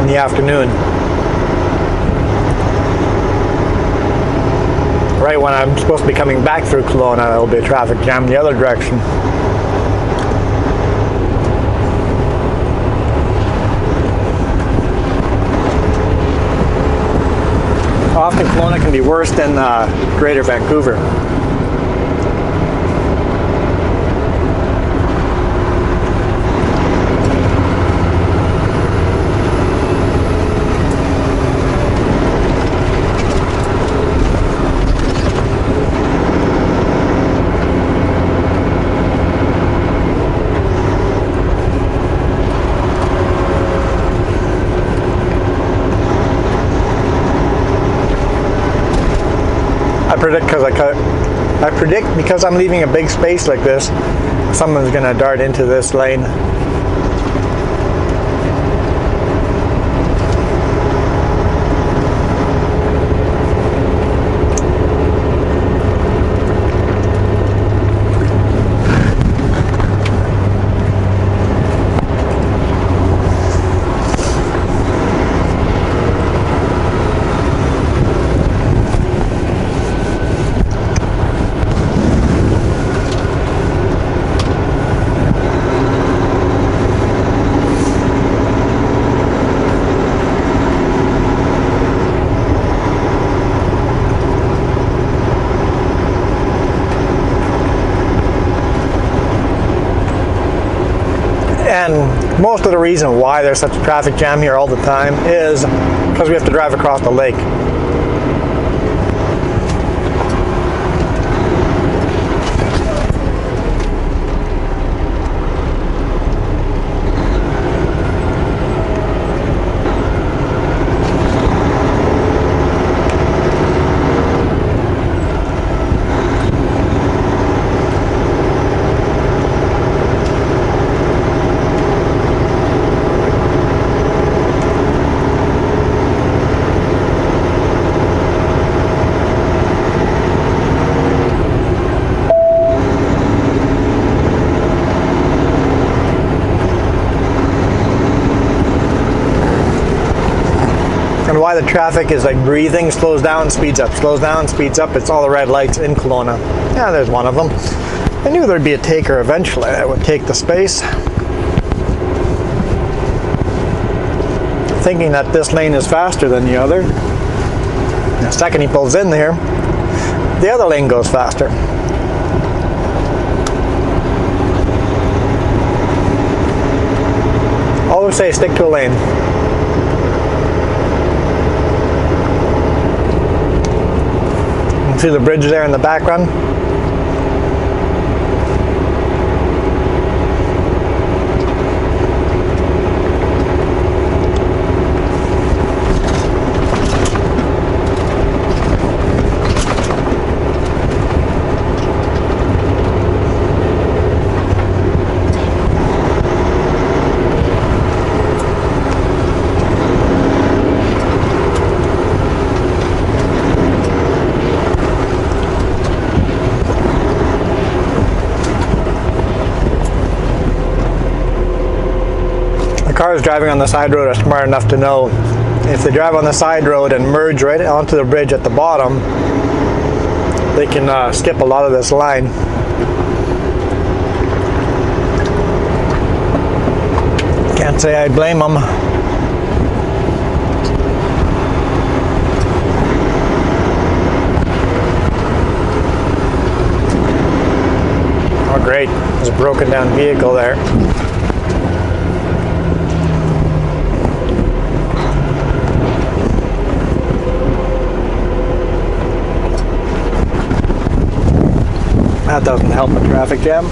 in the afternoon. Right when I'm supposed to be coming back through Kelowna, there'll be a traffic jam the other direction. Often Kelowna can be worse than Greater Vancouver. I predict because I'm leaving a big space like this, someone's gonna dart into this lane. And most of the reason why there's such a traffic jam here all the time is because we have to drive across the lake. and why the traffic is like breathing, slows down, speeds up, slows down, speeds up. It's all the red lights in Kelowna. Yeah, there's one of them. I knew there'd be a taker eventually that would take the space. Thinking that this lane is faster than the other. The second he pulls in there, the other lane goes faster. Always say stick to a lane. You can see the bridge there in the background. Cars driving on the side road are smart enough to know if they drive on the side road and merge right onto the bridge at the bottom, they can skip a lot of this line. Can't say I blame them. Oh great, there's a broken down vehicle there. That doesn't help a traffic jam.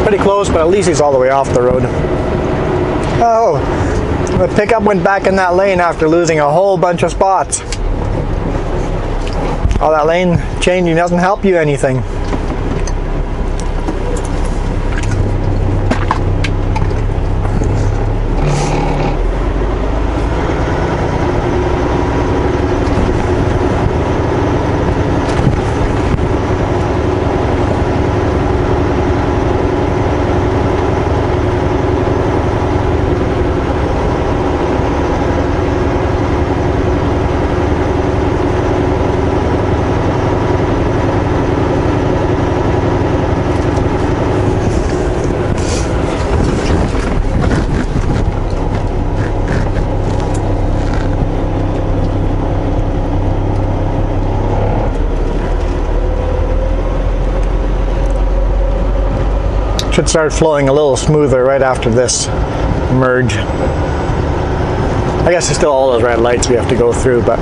Pretty close, but at least he's all the way off the road. Oh, the pickup went back in that lane after losing a whole bunch of spots. All that lane changing doesn't help you anything. Should start flowing a little smoother right after this merge. I guess there's still all those red lights we have to go through, but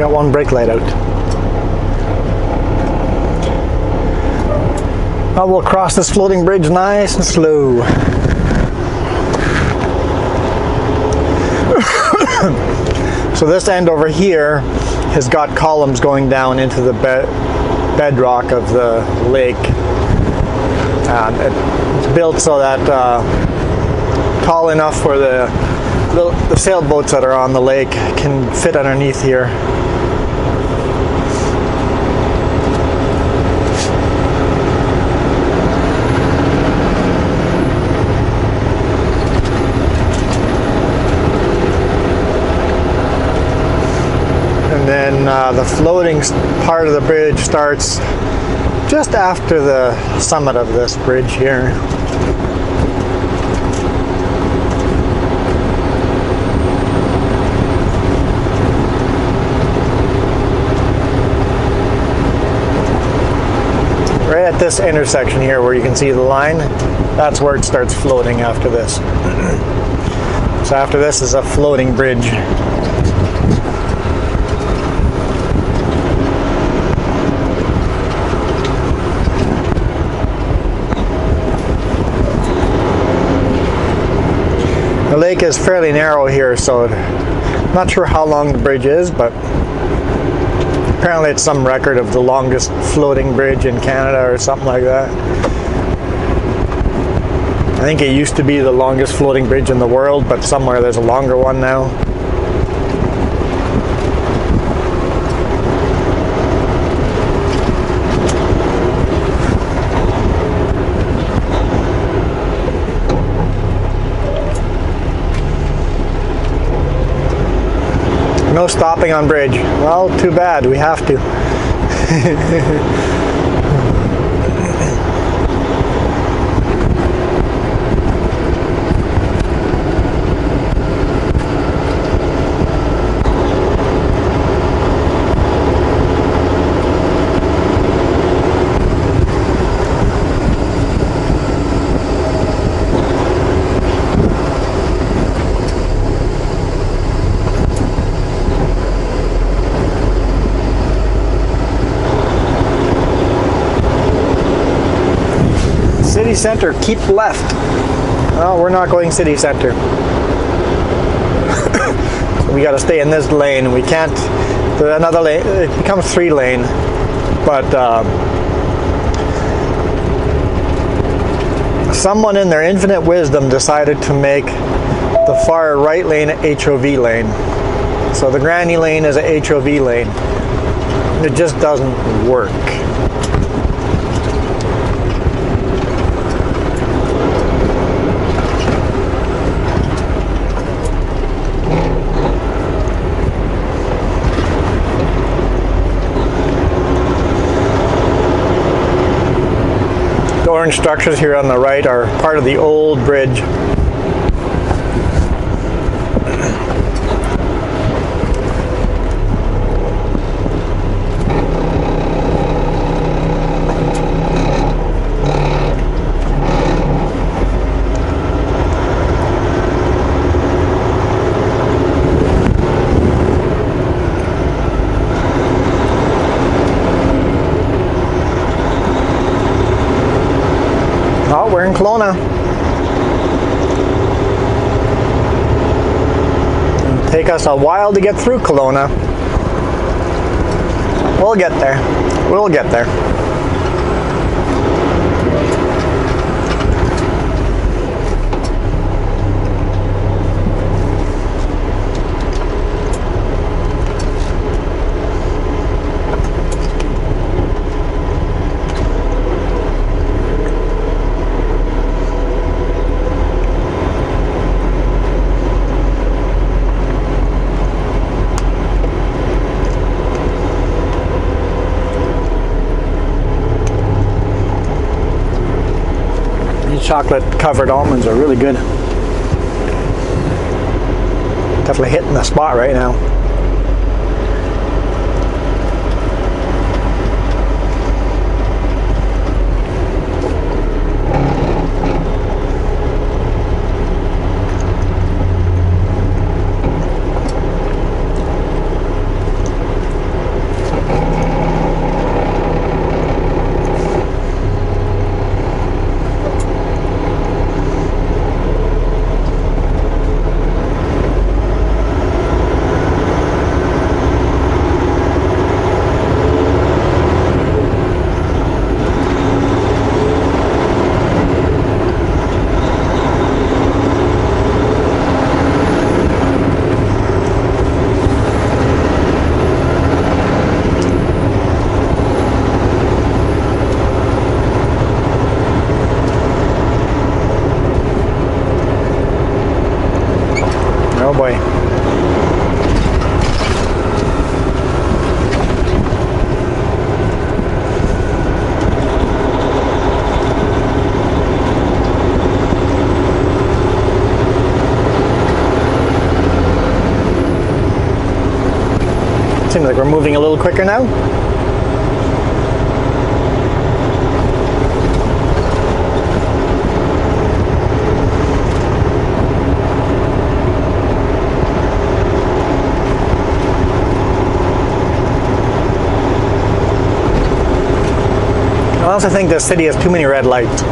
got one brake light out. Now we'll cross this floating bridge nice and slow. So this end over here has got columns going down into the bedrock of the lake. It's built so that tall enough for the sailboats that are on the lake can fit underneath here. And then the floating part of the bridge starts just after the summit of this bridge here. Right at this intersection here where you can see the line, that's where it starts floating after this. So after this is a floating bridge. The lake is fairly narrow here, so I'm not sure how long the bridge is, but apparently it's some record of the longest floating bridge in Canada or something like that. I think it used to be the longest floating bridge in the world, but somewhere there's a longer one now. No stopping on bridge. Well, too bad. We have to. City center, keep left. No, we're not going city center. So we got to stay in this lane. We can't. Another lane. It becomes 3-lane, but someone in their infinite wisdom decided to make the far right lane an HOV lane. So the granny lane is a HOV lane. It just doesn't work. The orange structures here on the right are part of the old bridge. Oh, we're in Kelowna. It'll take us a while to get through Kelowna. We'll get there. We'll get there. Chocolate covered almonds are really good. Definitely hitting the spot right now. Seems like we're moving a little quicker now. I also think this city has too many red lights.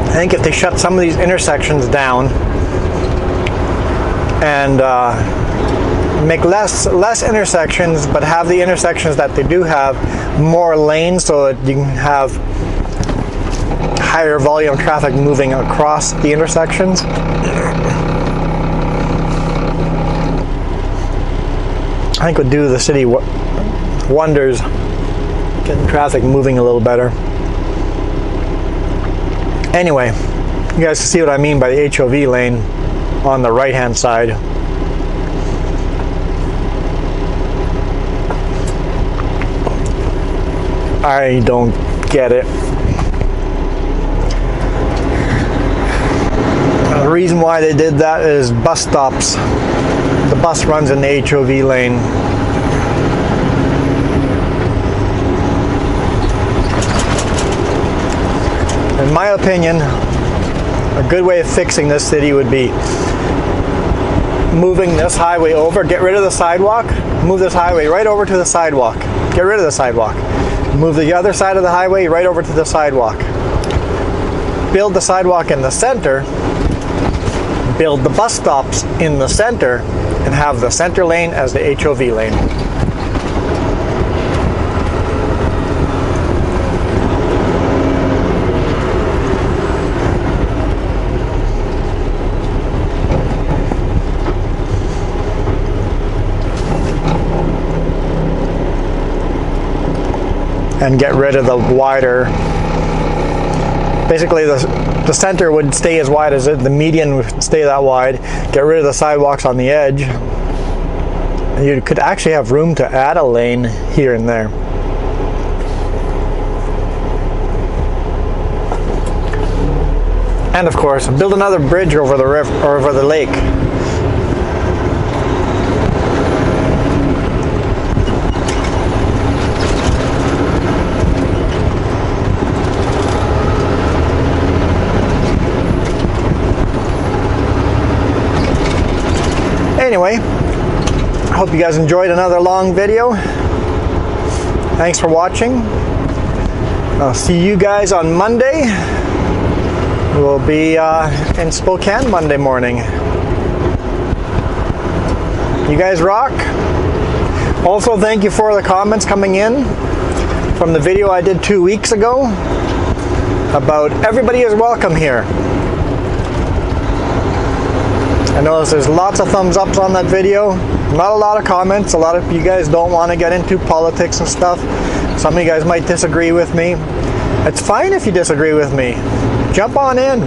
I think if they shut some of these intersections down and make less intersections, but have the intersections that they do have more lanes, so that you can have higher volume traffic moving across the intersections. I think would do the city wonders, getting traffic moving a little better. Anyway, you guys can see what I mean by the HOV lane on the right hand side. I don't get it. The reason why they did that is bus stops. The bus runs in the HOV lane. In my opinion, a good way of fixing this city would be moving this highway over, get rid of the sidewalk, move this highway right over to the sidewalk, get rid of the sidewalk, move the other side of the highway right over to the sidewalk, build the sidewalk in the center, build the bus stops in the center, and have the center lane as the HOV lane. And get rid of the wider, basically the center would stay as wide as it, the median would stay that wide, get rid of the sidewalks on the edge. And you could actually have room to add a lane here and there. And of course, build another bridge over the river, or over the lake. Anyway, I hope you guys enjoyed another long video. Thanks for watching. I'll see you guys on Monday. We'll be in Spokane Monday morning. You guys rock. Also, thank you for the comments coming in from the video I did 2 weeks ago about everybody is welcome here. I noticed there's lots of thumbs ups on that video, not a lot of comments. A lot of you guys don't want to get into politics and stuff. Some of you guys might disagree with me. It's fine if you disagree with me. Jump on in.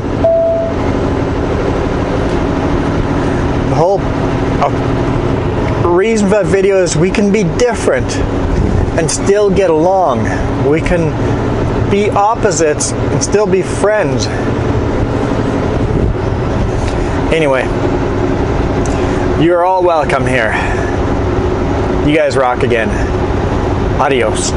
The whole reason for that video is we can be different and still get along. We can be opposites and still be friends. Anyway, you're all welcome here. You guys rock again. Adios.